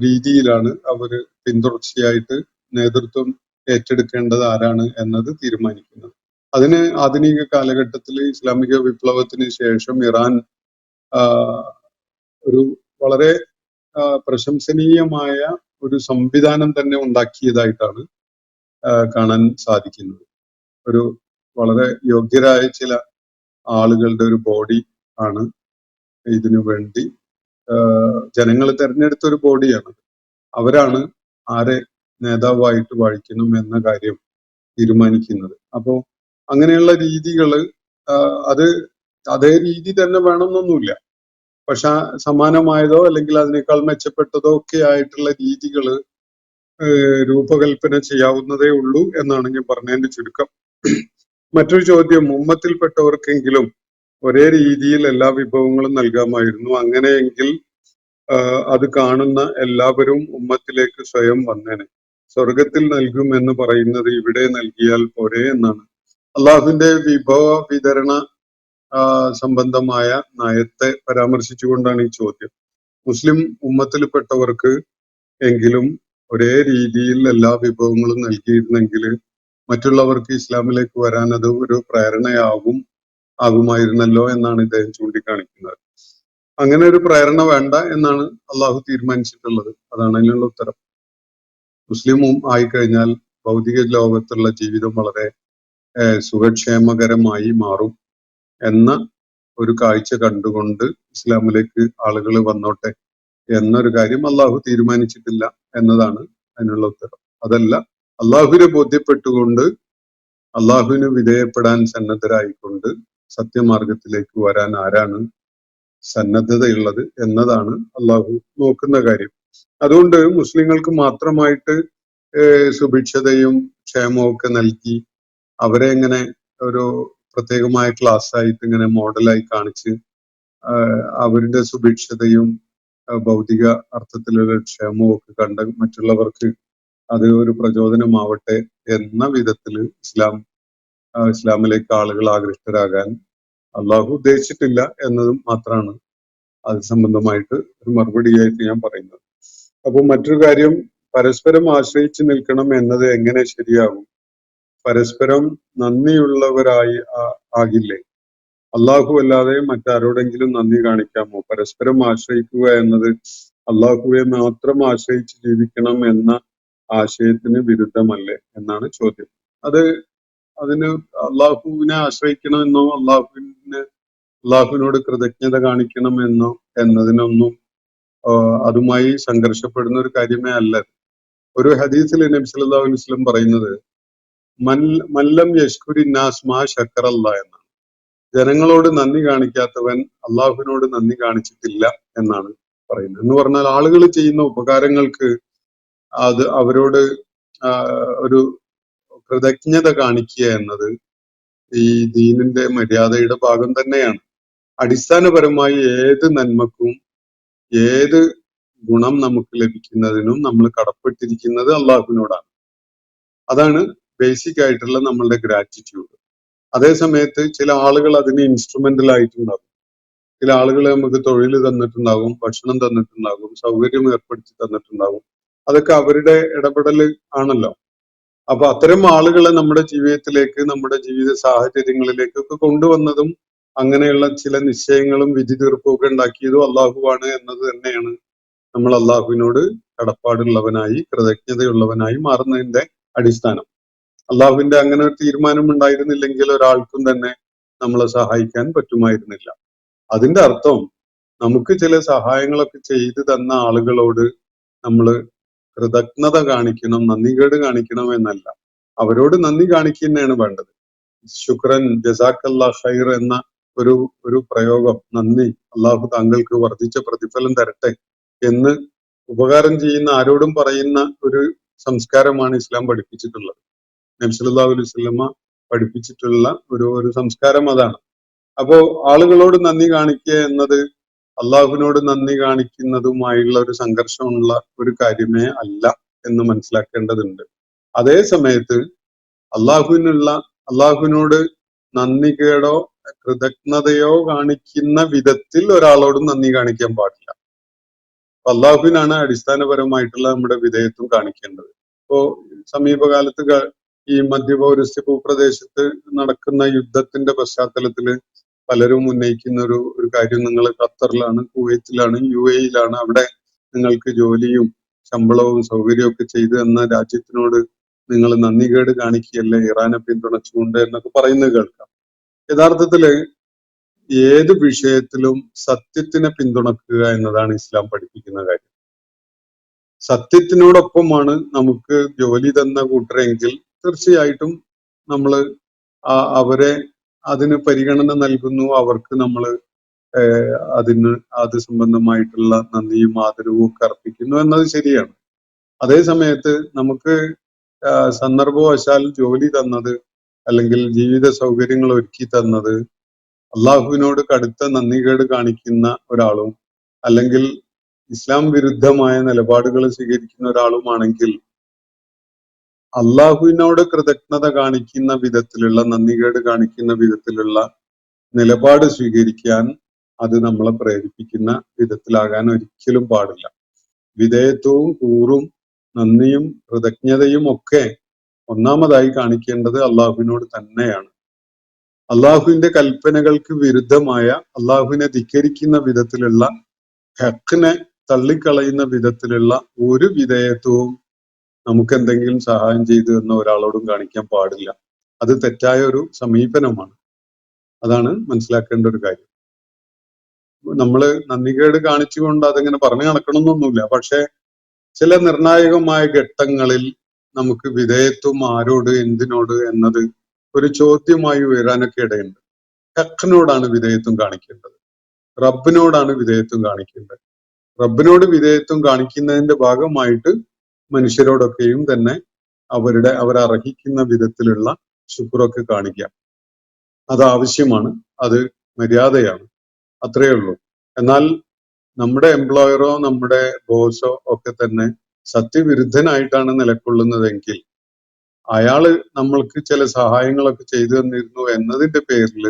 രീതിയിലാണ് അവര് പിന്തുടർച്ചയായിട്ട് നേതൃത്വം ഏറ്റെടുക്കേണ്ടത് ആരാണ് എന്നത് തീരുമാനിക്കുന്നത്. അതിന് ആധുനിക കാലഘട്ടത്തിൽ ഇസ്ലാമിക വിപ്ലവത്തിന് ശേഷം ഇറാൻ ഒരു വളരെ പ്രശംസനീയമായ ഒരു സംവിധാനം തന്നെ ഉണ്ടാക്കിയതായിട്ടാണ് കാണാൻ സാധിക്കുന്നത്. ഒരു വളരെ യോഗ്യരായ ചില ആളുകളുടെ ഒരു ബോഡി ആണ് ഇതിനു വേണ്ടി ജനങ്ങൾ തെരഞ്ഞെടുത്ത ഒരു ബോഡിയാണ്. അവരാണ് ആരെ നേതാവായിട്ട് വാഴിക്കണം എന്ന കാര്യം തീരുമാനിക്കുന്നത്. അപ്പോ അങ്ങനെയുള്ള രീതികള് അത് അതേ രീതി തന്നെ വേണമെന്നൊന്നുമില്ല. പക്ഷെ സമാനമായതോ അല്ലെങ്കിൽ അതിനേക്കാൾ മെച്ചപ്പെട്ടതോ ഒക്കെ ആയിട്ടുള്ള രീതികള് രൂപകൽപ്പന ചെയ്യാവുന്നതേ ഉള്ളൂ എന്നാണ് ഞാൻ പറഞ്ഞതിന്റെ ചുരുക്കം. മറ്റൊരു ചോദ്യം, ഉമ്മത്തിൽപ്പെട്ടവർക്കെങ്കിലും ഒരേ രീതിയിൽ എല്ലാ വിഭവങ്ങളും നൽകാമായിരുന്നു. അങ്ങനെയെങ്കിൽ അത് കാണുന്ന എല്ലാവരും ഉമ്മത്തിലേക്ക് സ്വയം വന്നേനെ. സ്വർഗത്തിൽ നൽകും എന്ന് പറയുന്നത് ഇവിടെ നൽകിയാൽ പോരെ എന്നാണ്. അള്ളാഹുവിന്റെ വിഭവ വിതരണ സംബന്ധമായ നയത്തെ പരാമർശിച്ചുകൊണ്ടാണ് ഈ ചോദ്യം. മുസ്ലിം ഉമ്മത്തിൽപ്പെട്ടവർക്ക് എങ്കിലും ഒരേ രീതിയിൽ എല്ലാ വിഭവങ്ങളും നൽകിയിരുന്നെങ്കിൽ മറ്റുള്ളവർക്ക് ഇസ്ലാമിലേക്ക് വരാൻ അത് ഒരു ആകുമായിരുന്നല്ലോ എന്നാണ് ഇദ്ദേഹം ചൂണ്ടിക്കാണിക്കുന്നത്. അങ്ങനെ ഒരു പ്രേരണ വേണ്ട എന്നാണ് അള്ളാഹു തീരുമാനിച്ചിട്ടുള്ളത്. അതാണ് അതിനുള്ള ഉത്തരം. മുസ്ലിമും ആയിക്കഴിഞ്ഞാൽ ഭൗതിക ലോകത്തുള്ള ജീവിതം വളരെ സുഖക്ഷേമകരമായി മാറും എന്ന ഒരു കാഴ്ച കണ്ടുകൊണ്ട് ഇസ്ലാമിലേക്ക് ആളുകൾ വന്നോട്ടെ എന്നൊരു കാര്യം അള്ളാഹു തീരുമാനിച്ചിട്ടില്ല എന്നതാണ് അതിനുള്ള ഉത്തരം. അതല്ല, അള്ളാഹുവിനെ ബോധ്യപ്പെട്ടുകൊണ്ട് അള്ളാഹുവിന് വിധേയപ്പെടാൻ സന്നദ്ധരായിക്കൊണ്ട് സത്യമാർഗത്തിലേക്ക് വരാൻ ആരാണ് സന്നദ്ധതയുള്ളത് എന്നതാണ് അള്ളാഹു നോക്കുന്ന കാര്യം. അതുകൊണ്ട് മുസ്ലിങ്ങൾക്ക് മാത്രമായിട്ട് സുഭിക്ഷതയും ക്ഷേമവും ഒക്കെ നൽകി അവരെ ഇങ്ങനെ ഒരു പ്രത്യേകമായ ക്ലാസ് ആയിട്ട് ഇങ്ങനെ മോഡലായി കാണിച്ച് അവരുടെ സുഭിക്ഷതയും ഭൗതിക അർത്ഥത്തിലുള്ള ക്ഷേമവും ഒക്കെ കണ്ട് മറ്റുള്ളവർക്ക് അത് ഒരു പ്രചോദനമാവട്ടെ എന്ന വിധത്തിൽ ഇസ്ലാമിലേക്ക് ആളുകൾ ആകൃഷ്ടരാകാൻ അള്ളാഹു ഉദ്ദേശിച്ചിട്ടില്ല എന്നതും മാത്രമാണ് അത് സംബന്ധമായിട്ട് ഒരു മറുപടിയായിട്ട് ഞാൻ പറയുന്നത്. അപ്പൊ മറ്റൊരു കാര്യം, പരസ്പരം ആശ്രയിച്ച് നിൽക്കണം എന്നത് എങ്ങനെ ശരിയാകും? പരസ്പരം നന്ദിയുള്ളവരായി ആകില്ലേ? അള്ളാഹു അല്ലാതെ മറ്റാരോടെങ്കിലും നന്ദി കാണിക്കാമോ? പരസ്പരം ആശ്രയിക്കുക എന്നത് അള്ളാഹുവെ മാത്രം ആശ്രയിച്ച് ജീവിക്കണം എന്ന ആശയത്തിന് വിരുദ്ധമല്ലേ എന്നാണ് ചോദ്യം. അത് അതിന് അള്ളാഹുവിനെ ആശ്രയിക്കണമെന്നോ അള്ളാഹുവിനോട് കൃതജ്ഞത കാണിക്കണമെന്നോ എന്നതിനൊന്നും അതുമായി സംഘർഷപ്പെടുന്ന ഒരു കാര്യമേ അല്ല. ഒരു ഹദീസിൽ നബി സല്ലല്ലാഹു അലൈഹി വസല്ലം പറയുന്നത് മല്ലം യശ്കുരി നാസ് മാ ശക്കറല്ല എന്നാണ്. ജനങ്ങളോട് നന്ദി കാണിക്കാത്തവൻ അള്ളാഹുവിനോട് നന്ദി കാണിച്ചിട്ടില്ല എന്നാണ് പറയുന്നത്. എന്ന് പറഞ്ഞാൽ ആളുകൾ ചെയ്യുന്ന ഉപകാരങ്ങൾക്ക് അവരോട് ഒരു കൃതജ്ഞത കാണിക്കുക എന്നത് ഈ ദീനിന്റെ മര്യാദയുടെ ഭാഗം തന്നെയാണ്. അടിസ്ഥാനപരമായി ഏത് നന്മക്കും ഏത് ഗുണം നമുക്ക് ലഭിക്കുന്നതിനും നമ്മൾ കടപ്പെട്ടിരിക്കുന്നത് അള്ളാഹുവിനോടാണ്. അതാണ് ബേസിക് ആയിട്ടുള്ള നമ്മളുടെ ഗ്രാറ്റിറ്റ്യൂഡ്. അതേ സമയത്ത് ചില ആളുകൾ അതിന് ഇൻസ്ട്രുമെന്റൽ ആയിട്ടുണ്ടാകും. ചില ആളുകൾ നമുക്ക് തൊഴിൽ തന്നിട്ടുണ്ടാകും, ഭക്ഷണം തന്നിട്ടുണ്ടാകും, സൗകര്യം ഏർപ്പെടുത്തി തന്നിട്ടുണ്ടാകും. അതൊക്കെ അവരുടെ ഇടപെടൽ ആണല്ലോ. അപ്പൊ അത്തരം ആളുകളെ നമ്മുടെ ജീവിതത്തിലേക്ക്, നമ്മുടെ ജീവിത സാഹചര്യങ്ങളിലേക്കൊക്കെ കൊണ്ടുവന്നതും അങ്ങനെയുള്ള ചില നിശ്ചയങ്ങളും വിധി തീർപ്പും ഒക്കെ ഉണ്ടാക്കിയതും അള്ളാഹുവാണ് എന്നത് തന്നെയാണ് നമ്മൾ അള്ളാഹുവിനോട് കടപ്പാടുള്ളവനായി കൃതജ്ഞതയുള്ളവനായി മാറുന്നതിന്റെ അടിസ്ഥാനം. അള്ളാഹുവിന്റെ അങ്ങനെ ഒരു തീരുമാനം ഉണ്ടായിരുന്നില്ലെങ്കിൽ ഒരാൾക്കും തന്നെ നമ്മളെ സഹായിക്കാൻ പറ്റുമായിരുന്നില്ല. അതിന്റെ അർത്ഥം നമുക്ക് ചില സഹായങ്ങളൊക്കെ ചെയ്തു തന്ന ആളുകളോട് നമ്മൾ കൃതജ്ഞത കാണിക്കണം, നന്ദികേട് കാണിക്കണം എന്നല്ല. അവരോട് നന്ദി കാണിക്കുന്നതാണ് വേണ്ടത്. ശുക്രൻ ജസാക്കല്ലാ ഖൈർ എന്ന ഒരു പ്രയോഗം, നന്ദി, അള്ളാഹു താങ്കൾക്ക് വർദ്ധിച്ച പ്രതിഫലം തരട്ടെ എന്ന് ഉപകാരം ചെയ്യുന്ന ആരോടും പറയുന്ന ഒരു സംസ്കാരമാണ് ഇസ്ലാം പഠിപ്പിച്ചിട്ടുള്ളത്. നബി സല്ലല്ലാഹു അലൈഹി വസല്ലമ പഠിപ്പിച്ചിട്ടുള്ള ഒരു സംസ്കാരം അതാണ്. അപ്പോ ആളുകളോട് നന്ദി കാണിക്കുക എന്നത് അള്ളാഹുവിനോട് നന്ദി കാണിക്കുന്നതുമായുള്ള ഒരു സംഘർഷമുള്ള ഒരു കാര്യമേ അല്ല എന്ന് മനസ്സിലാക്കേണ്ടതുണ്ട്. അതേ സമയത്ത് അള്ളാഹുവിനോട് നന്ദികേടോ കൃതജ്ഞതയോ കാണിക്കുന്ന വിധത്തിൽ ഒരാളോടും നന്ദി കാണിക്കാൻ പാടില്ല. അള്ളാഹുവിനാണ് അടിസ്ഥാനപരമായിട്ടുള്ള നമ്മുടെ വിധേയത്വം കാണിക്കേണ്ടത്. ഇപ്പോ സമീപകാലത്ത് ഈ മധ്യപൗരസ്ത്യ ഭൂപ്രദേശത്ത് നടക്കുന്ന യുദ്ധത്തിന്റെ പശ്ചാത്തലത്തില് പലരും ഉന്നയിക്കുന്ന ഒരു കാര്യം, നിങ്ങൾ ഖത്തറിലാണ്, കുവൈത്തിലാണ്, UAE-യിലാണ്, അവിടെ നിങ്ങൾക്ക് ജോലിയും ശമ്പളവും സൗകര്യവും ഒക്കെ ചെയ്തു തന്ന രാജ്യത്തിനോട് നിങ്ങൾ നന്ദികേട് കാണിക്കുകയല്ലേ ഇറാനെ പിന്തുണച്ചുകൊണ്ട് എന്നൊക്കെ പറയുന്നത് കേൾക്കാം. യഥാർത്ഥത്തില് ഏത് വിഷയത്തിലും സത്യത്തിനെ പിന്തുണക്കുക എന്നതാണ് ഇസ്ലാം പഠിപ്പിക്കുന്ന കാര്യം. സത്യത്തിനോടൊപ്പമാണ് നമുക്ക് ജോലി തന്ന കൂട്ടരെങ്കിൽ തീർച്ചയായിട്ടും നമ്മൾ അവരെ അതിന് പരിഗണന നൽകുന്നു, അവർക്ക് നമ്മൾ അത് സംബന്ധമായിട്ടുള്ള നന്ദിയും ആദരവും ഒക്കെ അർപ്പിക്കുന്നു എന്നത് ശരിയാണ്. അതേ സമയത്ത് നമുക്ക് സന്ദർഭവശാൽ ജോലി തന്നത് അല്ലെങ്കിൽ ജീവിത സൗകര്യങ്ങൾ ഒരുക്കി തന്നത് അള്ളാഹുവിനോട് കടുത്ത നന്ദികേട് കാണിക്കുന്ന ഒരാളും അല്ലെങ്കിൽ ഇസ്ലാം വിരുദ്ധമായ നിലപാടുകൾ സ്വീകരിക്കുന്ന ഒരാളുമാണെങ്കിൽ അള്ളാഹുവിനോട് കൃതജ്ഞത കാണിക്കുന്ന വിധത്തിലുള്ള, നന്ദികേട് കാണിക്കുന്ന വിധത്തിലുള്ള നിലപാട് സ്വീകരിക്കാൻ അത് നമ്മളെ പ്രേരിപ്പിക്കുന്ന വിധത്തിലാകാൻ ഒരിക്കലും പാടില്ല. വിധേയത്വവും കൂറും നന്ദിയും കൃതജ്ഞതയും ഒക്കെ ഒന്നാമതായി കാണിക്കേണ്ടത് അള്ളാഹുവിനോട് തന്നെയാണ്. അള്ളാഹുവിന്റെ കൽപ്പനകൾക്ക് വിരുദ്ധമായ, അള്ളാഹുവിനെ ധിക്കരിക്കുന്ന വിധത്തിലുള്ള, ഹക്കിനെ തള്ളിക്കളയുന്ന വിധത്തിലുള്ള ഒരു വിധേയത്വവും നമുക്ക് എന്തെങ്കിലും സഹായം ചെയ്തു എന്ന ഒരാളോടും കാണിക്കാൻ പാടില്ല. അത് തെറ്റായ ഒരു സമീപനമാണ്. അതാണ് മനസ്സിലാക്കേണ്ട ഒരു കാര്യം. നമ്മൾ നന്ദികേട് കാണിച്ചുകൊണ്ട് അതിങ്ങനെ പറഞ്ഞു നടക്കണമെന്നൊന്നുമില്ല. പക്ഷെ ചില നിർണായകമായ ഘട്ടങ്ങളിൽ നമുക്ക് വിധേയത്വം ആരോട്, എന്തിനോട് എന്നത് ഒരു ചോദ്യമായി ഉയരാനൊക്കെ ഇടയുണ്ട്. ഹക്കിനോടാണ് വിധേയത്വം കാണിക്കേണ്ടത്, റബ്ബിനോടാണ് വിധേയത്വം കാണിക്കേണ്ടത്. റബ്ബിനോട് വിധേയത്വം കാണിക്കുന്നതിന്റെ ഭാഗമായിട്ട് മനുഷ്യരോടൊക്കെയും തന്നെ അവരർഹിക്കുന്ന വിധത്തിലുള്ള ശുക്രൊക്കെ കാണിക്കാം. അത് ആവശ്യമാണ്, അത് മര്യാദയാണ്, അത്രയേ ഉള്ളൂ. എന്നാൽ നമ്മുടെ എംപ്ലോയറോ നമ്മുടെ ബോസോ ഒക്കെ തന്നെ സത്യവിരുദ്ധനായിട്ടാണ് നിലകൊള്ളുന്നതെങ്കിൽ, അയാള് നമ്മൾക്ക് ചില സഹായങ്ങളൊക്കെ ചെയ്തു തന്നിരുന്നു എന്നതിന്റെ പേരിൽ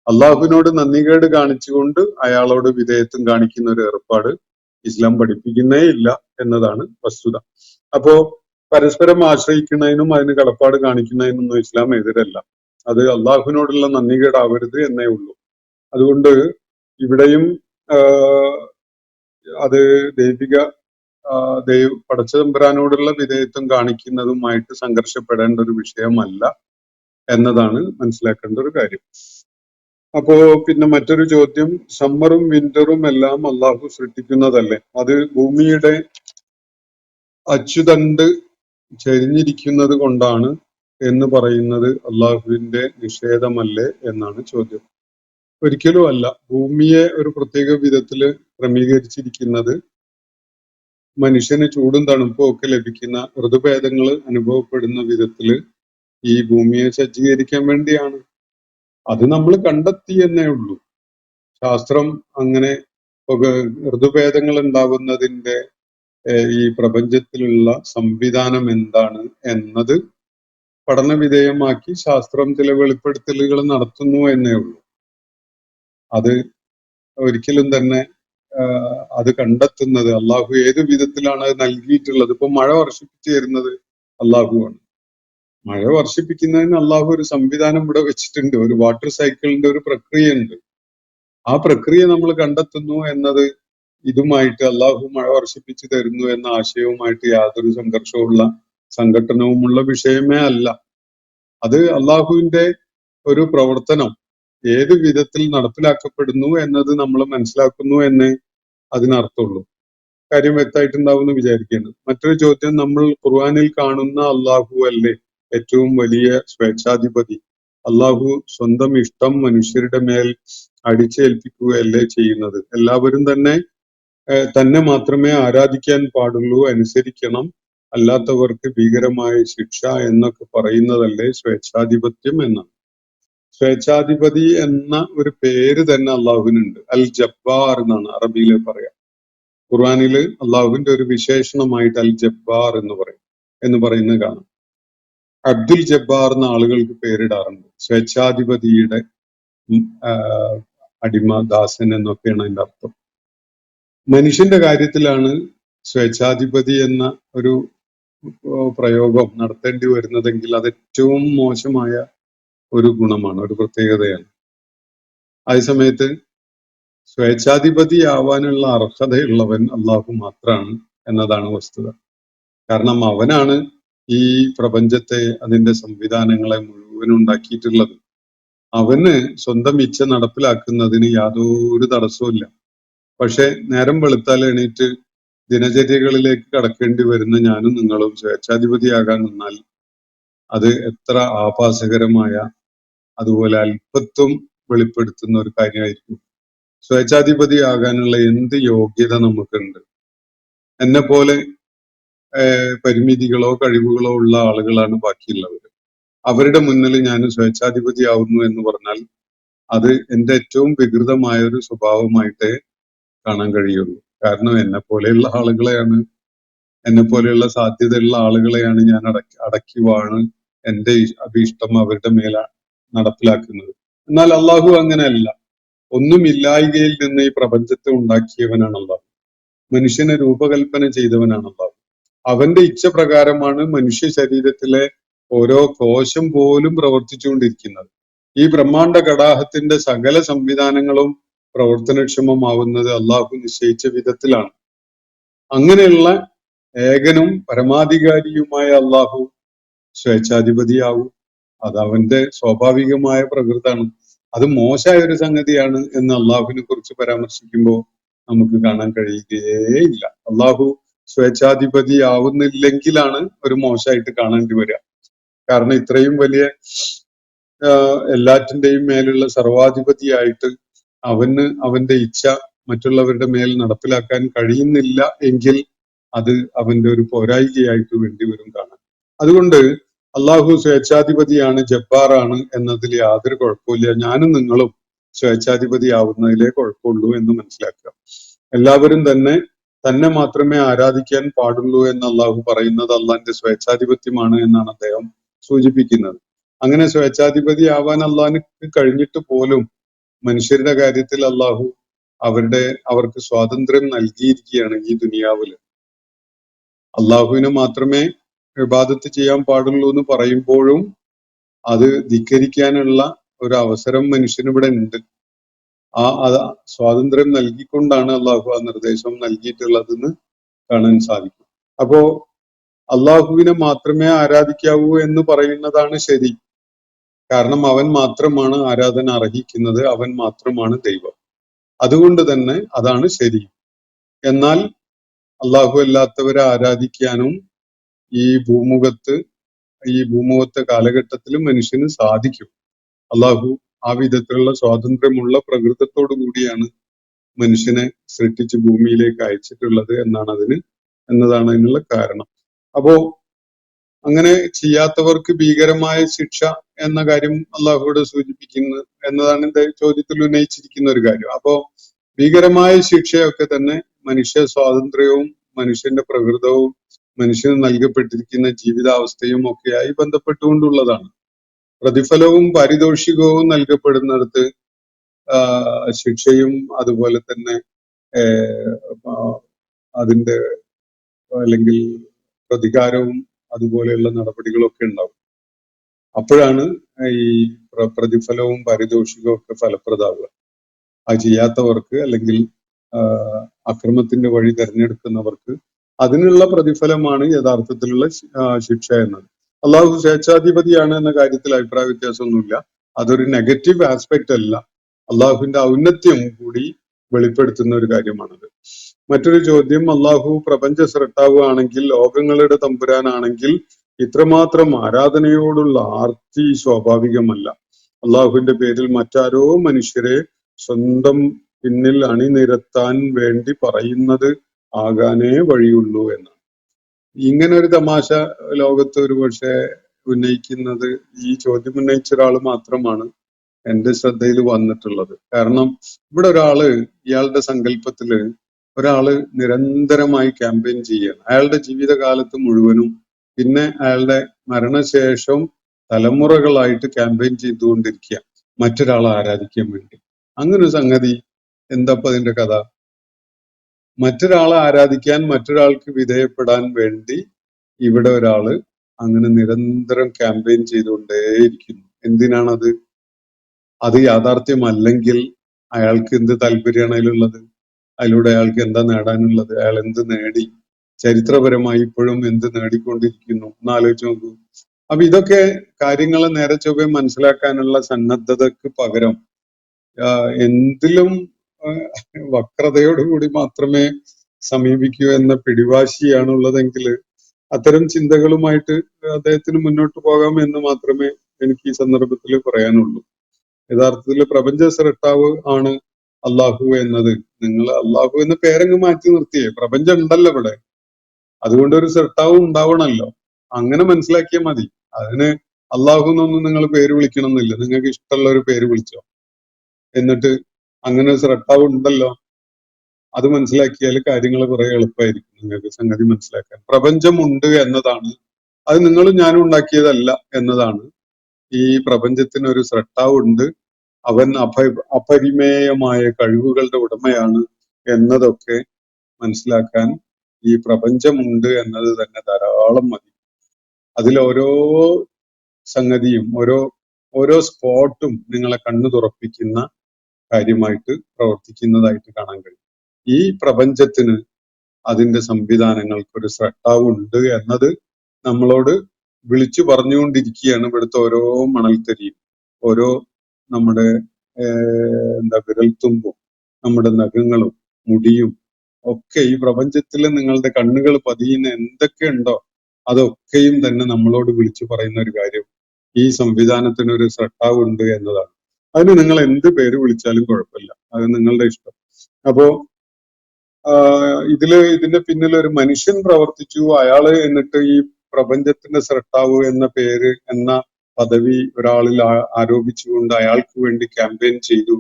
അള്ളാഹുവിനോട് നന്ദികേട് കാണിച്ചുകൊണ്ട് അയാളോട് വിധേയത്വം കാണിക്കുന്ന ഒരു ഏർപ്പാട് ഇസ്ലാം പഠിപ്പിക്കുന്നേ ഇല്ല എന്നതാണ് വസ്തുത. അപ്പോ പരസ്പരം ആശ്രയിക്കുന്നതിനും അതിന് കടപ്പാട് കാണിക്കുന്നതിനൊന്നും ഇസ്ലാം എതിരല്ല. അത് അള്ളാഹുവിനോടുള്ള നന്ദികേടാവരുത് എന്നേ ഉള്ളൂ. അതുകൊണ്ട് ഇവിടെയും അത് ദൈവിക പടച്ചതമ്പുരാനോടുള്ള വിധേയത്വം കാണിക്കുന്നതുമായിട്ട് സംഘർഷപ്പെടേണ്ട ഒരു വിഷയമല്ല എന്നതാണ് മനസ്സിലാക്കേണ്ട ഒരു കാര്യം. അപ്പോ പിന്നെ മറ്റൊരു ചോദ്യം, സമ്മറും വിന്ററും എല്ലാം അള്ളാഹു സൃഷ്ടിക്കുന്നതല്ലേ? അത് ഭൂമിയുടെ അച്ചുതണ്ട് ചരിഞ്ഞിരിക്കുന്നത് കൊണ്ടാണ് എന്ന് പറയുന്നത് അള്ളാഹുവിന്റെ നിഷേധമല്ലേ എന്നാണ് ചോദ്യം. ഒരിക്കലും അല്ല. ഭൂമിയെ ഒരു പ്രത്യേക വിധത്തില് ക്രമീകരിച്ചിരിക്കുന്നത് മനുഷ്യന് ചൂടും തണുപ്പും ഒക്കെ ലഭിക്കുന്ന ഋതുഭേദങ്ങൾ അനുഭവപ്പെടുന്ന വിധത്തില് ഈ ഭൂമിയെ സജ്ജീകരിക്കാൻ വേണ്ടിയാണ്. അത് നമ്മൾ കണ്ടെത്തി എന്നേ ഉള്ളൂ. ശാസ്ത്രം അങ്ങനെ ഋതുഭേദങ്ങൾ ഉണ്ടാകുന്നതിന്റെ ഈ പ്രപഞ്ചത്തിലുള്ള സംവിധാനം എന്താണ് എന്നത് പഠന വിധേയമാക്കി ശാസ്ത്രം ചില വെളിപ്പെടുത്തലുകൾ നടത്തുന്നു എന്നേ ഉള്ളൂ. അത് ഒരിക്കലും തന്നെ അത് കണ്ടെത്തുന്നത് അള്ളാഹു ഏത് വിധത്തിലാണ് അത് നൽകിയിട്ടുള്ളത്. ഇപ്പൊ മഴ വർഷിപ്പിച്ചു തരുന്നത് അള്ളാഹുവാണ്. മഴ വർഷിപ്പിക്കുന്നതിന് അള്ളാഹു ഒരു സംവിധാനം ഇവിടെ വെച്ചിട്ടുണ്ട്. ഒരു വാട്ടർ സൈക്കിളിന്റെ ഒരു പ്രക്രിയ ഉണ്ട്. ആ പ്രക്രിയ നമ്മൾ കണ്ടെത്തുന്നു എന്നത് ഇതുമായിട്ട് അള്ളാഹു മഴ വർഷിപ്പിച്ചു തരുന്നു എന്ന ആശയവുമായിട്ട് യാതൊരു സംഘട്ടനവുമുള്ള വിഷയമേ അല്ല. അത് അള്ളാഹുവിന്റെ ഒരു പ്രവർത്തനം ഏത് വിധത്തിൽ നടപ്പിലാക്കപ്പെടുന്നു എന്നത് നമ്മൾ മനസ്സിലാക്കുന്നു എന്നേ അതിനർത്ഥമുള്ളൂ. കാര്യം വ്യക്തമായിട്ടുണ്ടാവുമെന്ന് വിചാരിക്കുന്നു. മറ്റൊരു ചോദ്യം, നമ്മൾ ഖുർആനിൽ കാണുന്ന അള്ളാഹു അല്ലേ ഏറ്റവും വലിയ സ്വേച്ഛാധിപതി? അള്ളാഹു സ്വന്തം ഇഷ്ടം മനുഷ്യരുടെ മേൽ അടിച്ചേൽപ്പിക്കുകയല്ലേ ചെയ്യുന്നത്? എല്ലാവരും തന്നെ മാത്രമേ ആരാധിക്കാൻ പാടുള്ളൂ, അനുസരിക്കണം, അല്ലാത്തവർക്ക് ഭീകരമായ ശിക്ഷ എന്നൊക്കെ പറയുന്നതല്ലേ സ്വേച്ഛാധിപത്യം എന്നാണ്. സ്വേച്ഛാധിപതി എന്ന ഒരു പേര് തന്നെ അള്ളാഹുവിനുണ്ട്. അൽ ജബ്ബാർ എന്നാണ് അറബിയിലെ പറയാം. ഖുർആനില് അള്ളാഹുവിന്റെ ഒരു വിശേഷണമായിട്ട് അൽ ജബ്ബാർ എന്ന് പറയുന്നത് കാണാം. അബ്ദുൽ ജബ്ബാർ എന്ന ആളുകൾക്ക് പേരിടാറുണ്ട്. സ്വേച്ഛാധിപതിയുടെ അടിമ, ദാസൻ എന്നൊക്കെയാണ് അതിന്റെ അർത്ഥം. മനുഷ്യന്റെ കാര്യത്തിലാണ് സ്വേച്ഛാധിപതി എന്ന ഒരു പ്രയോഗം നടത്തേണ്ടി വരുന്നതെങ്കിൽ അത് ഏറ്റവും മോശമായ ഒരു ഗുണമാണ്, ഒരു പ്രത്യേകതയാണ്. അതേസമയത്ത് സ്വേച്ഛാധിപതിയാവാനുള്ള അർഹതയുള്ളവൻ അള്ളാഹു മാത്രമാണ് എന്നതാണ് വസ്തുത. കാരണം അവനാണ് ഈ പ്രപഞ്ചത്തെ, അതിന്റെ സംവിധാനങ്ങളെ മുഴുവൻ ഉണ്ടാക്കിയിട്ടുള്ളത്. അവന് സ്വന്തം ഇച്ഛ നടപ്പിലാക്കുന്നതിന് യാതൊരു തടസ്സവുമില്ല. പക്ഷെ നേരം വെളുത്താൽ എണീറ്റ് ദിനചര്യകളിലേക്ക് കടക്കേണ്ടി വരുന്ന ഞാനും നിങ്ങളും സ്വേച്ഛാധിപതിയാകാൻ നിന്നാൽ അത് എത്ര ആഭാസകരമായ, അതുപോലെ അല്പത്വം വെളിപ്പെടുത്തുന്ന ഒരു കാര്യമായിരിക്കും. സ്വേച്ഛാധിപതിയാകാനുള്ള എന്ത് യോഗ്യത നമുക്കുണ്ട്? എന്നെ പോലെ പരിമിതികളോ കഴിവുകളോ ഉള്ള ആളുകളാണ് ബാക്കിയുള്ളവർ. അവരുടെ മുന്നിൽ ഞാൻ സ്വേച്ഛാധിപതിയാവുന്നു എന്ന് പറഞ്ഞാൽ അത് എൻ്റെ ഏറ്റവും വികൃതമായ ഒരു സ്വഭാവമായിട്ടേ കാണാൻ കഴിയുള്ളൂ. കാരണം എന്നെ പോലെയുള്ള സാധ്യതയുള്ള ആളുകളെയാണ് ഞാൻ അടക്കി വാണ് എൻ്റെ അഭീഷ്ടം അവരുടെ മേല നടപ്പിലാക്കുന്നത്. എന്നാൽ അള്ളാഹു അങ്ങനെയല്ല. ഒന്നുമില്ലായ്കയിൽ നിന്ന് ഈ പ്രപഞ്ചത്തെ ഉണ്ടാക്കിയവനാണ് അള്ളാഹു. മനുഷ്യനെ രൂപകൽപ്പന ചെയ്തവനാണ് അള്ളാഹു. അവന്റെ ഇച്ഛ പ്രകാരമാണ് മനുഷ്യ ശരീരത്തിലെ ഓരോ കോശം പോലും പ്രവർത്തിച്ചുകൊണ്ടിരിക്കുന്നത്. ഈ ബ്രഹ്മാണ്ഡ കടാഹത്തിന്റെ സകല സംവിധാനങ്ങളും പ്രവർത്തനക്ഷമമാവുന്നത് അള്ളാഹു നിശ്ചയിച്ച വിധത്തിലാണ്. അങ്ങനെയുള്ള ഏകനും പരമാധികാരിയുമായ അള്ളാഹു സ്വേച്ഛാധിപതിയാവും. അത് അവന്റെ സ്വാഭാവികമായ പ്രകൃതാണ്. അത് മോശമായ ഒരു സംഗതിയാണ് എന്ന് അള്ളാഹുവിനെ കുറിച്ച് പരാമർശിക്കുമ്പോൾ നമുക്ക് കാണാൻ കഴിയുകയില്ല. അള്ളാഹു സ്വേച്ഛാധിപതിയാവുന്നില്ലെങ്കിലാണ് ഒരു മോശമായിട്ട് കാണേണ്ടി വരിക. കാരണം ഇത്രയും വലിയ എല്ലാറ്റിന്റെയും മേലുള്ള സർവാധിപതിയായിട്ട് അവന്റെ ഇച്ഛ മറ്റുള്ളവരുടെ മേൽ നടപ്പിലാക്കാൻ കഴിയുന്നില്ല എങ്കിൽ അത് അവന്റെ ഒരു പോരായികയായിട്ട് വേണ്ടി വരും കാണാൻ. അതുകൊണ്ട് അള്ളാഹു സ്വേച്ഛാധിപതിയാണ്, ജബ്ബാറാണ് എന്നതിൽ യാതൊരു കുഴപ്പമില്ല. ഞാനും നിങ്ങളും സ്വേച്ഛാധിപതിയാവുന്നതിലേ കുഴപ്പമുള്ളൂ എന്ന് മനസ്സിലാക്കുക. എല്ലാവരും തന്നെ മാത്രമേ ആരാധിക്കാൻ പാടുള്ളൂ എന്ന് അള്ളാഹു പറയുന്നത് അള്ളാഹിന്റെ സ്വേച്ഛാധിപത്യമാണ് എന്നാണ് അദ്ദേഹം സൂചിപ്പിക്കുന്നത്. അങ്ങനെ സ്വേച്ഛാധിപതി ആവാൻ അള്ളാഹിന് കഴിഞ്ഞിട്ട് പോലും മനുഷ്യരുടെ കാര്യത്തിൽ അള്ളാഹു അവർക്ക് സ്വാതന്ത്ര്യം നൽകിയിരിക്കുകയാണ് ഈ ദുനിയാവില്. അള്ളാഹുവിനെ മാത്രമേ ഇബാദത്ത് ചെയ്യാൻ പാടുള്ളൂ എന്ന് പറയുമ്പോഴും അത് ധിക്കരിക്കാനുള്ള ഒരു അവസരം മനുഷ്യനിവിടെ ഉണ്ട്. ആ സ്വാതന്ത്ര്യം നൽകിക്കൊണ്ടാണ് അള്ളാഹു ആ നിർദ്ദേശം നൽകിയിട്ടുള്ളതെന്ന് കാണാൻ സാധിക്കും. അപ്പോ അള്ളാഹുവിനെ മാത്രമേ ആരാധിക്കാവൂ എന്ന് പറയുന്നതാണ് ശരി. കാരണം അവൻ മാത്രമാണ് ആരാധന അർഹിക്കുന്നത്, അവൻ മാത്രമാണ് ദൈവം. അതുകൊണ്ട് തന്നെ അതാണ് ശരി. എന്നാൽ അള്ളാഹു അല്ലാത്തവരെ ആരാധിക്കാനും ഈ ഭൂമുഖത്തെ കാലഘട്ടത്തിൽ മനുഷ്യന് സാധിക്കും. അള്ളാഹു ആ വിധത്തിലുള്ള സ്വാതന്ത്ര്യമുള്ള പ്രകൃതത്തോടു കൂടിയാണ് മനുഷ്യനെ സൃഷ്ടിച്ച് ഭൂമിയിലേക്ക് അയച്ചിട്ടുള്ളത് എന്നതാണ് അതിനുള്ള കാരണം. അപ്പോ അങ്ങനെ ചെയ്യാത്തവർക്ക് ഭീകരമായ ശിക്ഷ എന്ന കാര്യം അള്ളാഹുവിടെ സൂചിപ്പിക്കുന്നു എന്നതാണ് എന്റെ ചോദ്യത്തിൽ ഉന്നയിച്ചിരിക്കുന്ന ഒരു കാര്യം. അപ്പോ ഭീകരമായ ശിക്ഷയൊക്കെ തന്നെ മനുഷ്യ സ്വാതന്ത്ര്യവും മനുഷ്യന്റെ പ്രകൃതവും മനുഷ്യന് നൽകപ്പെട്ടിരിക്കുന്ന ജീവിതാവസ്ഥയും ഒക്കെയായി ബന്ധപ്പെട്ടുകൊണ്ടുള്ളതാണ്. പ്രതിഫലവും പാരിതോഷികവും നൽകപ്പെടുന്നിടത്ത് ശിക്ഷയും അതുപോലെ തന്നെ അതിന്റെ അല്ലെങ്കിൽ പ്രതികാരവും അതുപോലെയുള്ള നടപടികളൊക്കെ ഉണ്ടാവും. അപ്പോഴാണ് ഈ പ്രതിഫലവും പാരിതോഷികവും ഒക്കെ ഫലപ്രദമാവുക. അത് ചെയ്യാത്തവർക്ക് അല്ലെങ്കിൽ അക്രമത്തിന്റെ വഴി തെരഞ്ഞെടുക്കുന്നവർക്ക് അതിനുള്ള പ്രതിഫലമാണ് യഥാർത്ഥത്തിലുള്ള ശിക്ഷ എന്നത്. അള്ളാഹു സ്വേച്ഛാധിപതിയാണ് എന്ന കാര്യത്തിൽ അഭിപ്രായ വ്യത്യാസമൊന്നുമില്ല. അതൊരു നെഗറ്റീവ് ആസ്പെക്ട് അല്ല, അള്ളാഹുവിന്റെ ഔന്നത്യം കൂടി വെളിപ്പെടുത്തുന്ന ഒരു കാര്യമാണത്. മറ്റൊരു ചോദ്യം, അള്ളാഹു പ്രപഞ്ച സൃഷ്ടാവ് ആണെങ്കിൽ, ലോകങ്ങളുടെ തമ്പുരാനാണെങ്കിൽ ഇത്രമാത്രം ആരാധനയോടുള്ള ആർത്തി സ്വാഭാവികമല്ല. അള്ളാഹുവിന്റെ പേരിൽ മറ്റാരോ മനുഷ്യരെ സ്വന്തം പിന്നിൽ അണിനിരത്താൻ വേണ്ടി പറയുന്നത് ആകാനേ വഴിയുള്ളൂ എന്നാണ്. ഇങ്ങനെ ഒരു തമാശ ലോകത്ത് ഒരു പക്ഷെ ഉന്നയിക്കുന്നത്, ഈ ചോദ്യം ഉന്നയിച്ച ഒരാൾ മാത്രമാണ് എന്റെ ശ്രദ്ധയിൽ വന്നിട്ടുള്ളത്. കാരണം ഇവിടെ ഇയാളുടെ സങ്കല്പത്തില് ഒരാള് നിരന്തരമായി ക്യാമ്പയിൻ ചെയ്യാണ്. അയാളുടെ ജീവിതകാലത്ത് മുഴുവനും പിന്നെ അയാളുടെ മരണശേഷം തലമുറകളായിട്ട് ക്യാമ്പയിൻ ചെയ്തുകൊണ്ടിരിക്കുക മറ്റൊരാളെ ആരാധിക്കാൻ വേണ്ടി. അങ്ങനെ ഒരു സംഗതി എന്താപ്പ അതിന്റെ കഥ? മറ്റൊരാളെ ആരാധിക്കാൻ, മറ്റൊരാൾക്ക് വിധേയപ്പെടാൻ വേണ്ടി ഇവിടെ ഒരാള് അങ്ങനെ നിരന്തരം ക്യാമ്പയിൻ ചെയ്തുകൊണ്ടേയിരിക്കുന്നു. എന്തിനാണത്? അത് യാഥാർത്ഥ്യമല്ലെങ്കിൽ അയാൾക്ക് എന്ത് താല്പര്യമാണ് അതിലുള്ളത്? അതിലൂടെ അയാൾക്ക് എന്താ നേടാനുള്ളത്? അയാൾ എന്ത് നേടി? ചരിത്രപരമായി ഇപ്പോഴും എന്ത് നേടിക്കൊണ്ടിരിക്കുന്നു എന്ന് ആലോചിച്ച് നോക്കൂ. അപ്പൊ ഇതൊക്കെ കാര്യങ്ങളെ നേരെ ചൊവ്വെ മനസ്സിലാക്കാനുള്ള സന്നദ്ധതക്ക് പകരം എന്തിലും വക്രതയോടുകൂടി മാത്രമേ സമീപിക്കൂ എന്ന പിടിവാശിയാണുള്ളതെങ്കിൽ അത്തരം ചിന്തകളുമായിട്ട് അദ്ദേഹത്തിന് മുന്നോട്ട് പോകാം എന്ന് മാത്രമേ എനിക്ക് ഈ സന്ദർഭത്തിൽ പറയാനുള്ളൂ. യഥാർത്ഥത്തിൽ പ്രപഞ്ച സൃഷ്ടാവ് ആണ് അള്ളാഹു എന്നത്. നിങ്ങൾ അള്ളാഹു എന്ന പേരങ്ങ് മാറ്റി നിർത്തിയേ, പ്രപഞ്ചം ഉണ്ടല്ലോ ഇവിടെ, അതുകൊണ്ട് ഒരു സൃഷ്ടാവ് ഉണ്ടാവണമല്ലോ. അങ്ങനെ മനസ്സിലാക്കിയാൽ മതി. അതിന് അള്ളാഹു എന്നൊന്നും നിങ്ങൾ പേര് വിളിക്കണം എന്നില്ല. നിങ്ങൾക്ക് ഇഷ്ടമുള്ള ഒരു പേര് വിളിച്ചോ. എന്നിട്ട് അങ്ങനെ ഒരു സൃഷ്ടാവ് ഉണ്ടല്ലോ അത് മനസ്സിലാക്കിയാൽ കാര്യങ്ങൾ കുറെ എളുപ്പമായിരിക്കും നിങ്ങൾക്ക് സംഗതി മനസ്സിലാക്കാൻ. പ്രപഞ്ചമുണ്ട് എന്നതാണ്, അത് നിങ്ങളും ഞാനും ഉണ്ടാക്കിയതല്ല എന്നതാണ്. ഈ പ്രപഞ്ചത്തിന് ഒരു സൃഷ്ടാവുണ്ട്, അവൻ അപരിമേയമായ കഴിവുകളുടെ ഉടമയാണ് എന്നതൊക്കെ മനസ്സിലാക്കാൻ ഈ പ്രപഞ്ചമുണ്ട് എന്നത് തന്നെ ധാരാളം മതി. അതിലോരോ സംഗതിയും ഓരോ സ്പോട്ടും നിങ്ങളെ കണ്ണു തുറപ്പിക്കുന്ന കാര്യമായിട്ട് പ്രവർത്തിക്കുന്നതായിട്ട് കാണാൻ കഴിയും. ഈ പ്രപഞ്ചത്തിന് അതിന്റെ സംവിധാനങ്ങൾക്കൊരു സൃഷ്ടാവുണ്ട് എന്നത് നമ്മളോട് വിളിച്ചു പറഞ്ഞുകൊണ്ടിരിക്കുകയാണ് ഇവിടുത്തെ ഓരോ മണൽത്തരിയും, ഓരോ നമ്മുടെ വിരൽത്തുമ്പും, നമ്മുടെ നഖങ്ങളും മുടിയും ഒക്കെ ഈ പ്രപഞ്ചത്തിൽ നിങ്ങളുടെ കണ്ണുകൾ പതിയുന്ന എന്തൊക്കെ ഉണ്ടോ അതൊക്കെയും തന്നെ നമ്മളോട് വിളിച്ചു പറയുന്ന ഒരു കാര്യം, ഈ സംവിധാനത്തിന് ഒരു സൃഷ്ടാവുണ്ട് എന്നതാണ്. അതിന് നിങ്ങൾ എന്ത് പേര് വിളിച്ചാലും കുഴപ്പമില്ല, അത് നിങ്ങളുടെ ഇഷ്ടം. അപ്പോ ഇതിന്റെ പിന്നിൽ ഒരു മനുഷ്യൻ പ്രവർത്തിച്ചു, അയാള് എന്നിട്ട് ഈ പ്രപഞ്ചത്തിന്റെ സൃഷ്ടാവ് എന്ന പേര് എന്ന പദവി ഒരാളിൽ ആരോപിച്ചുകൊണ്ട് അയാൾക്ക് വേണ്ടി ക്യാമ്പയിൻ ചെയ്തു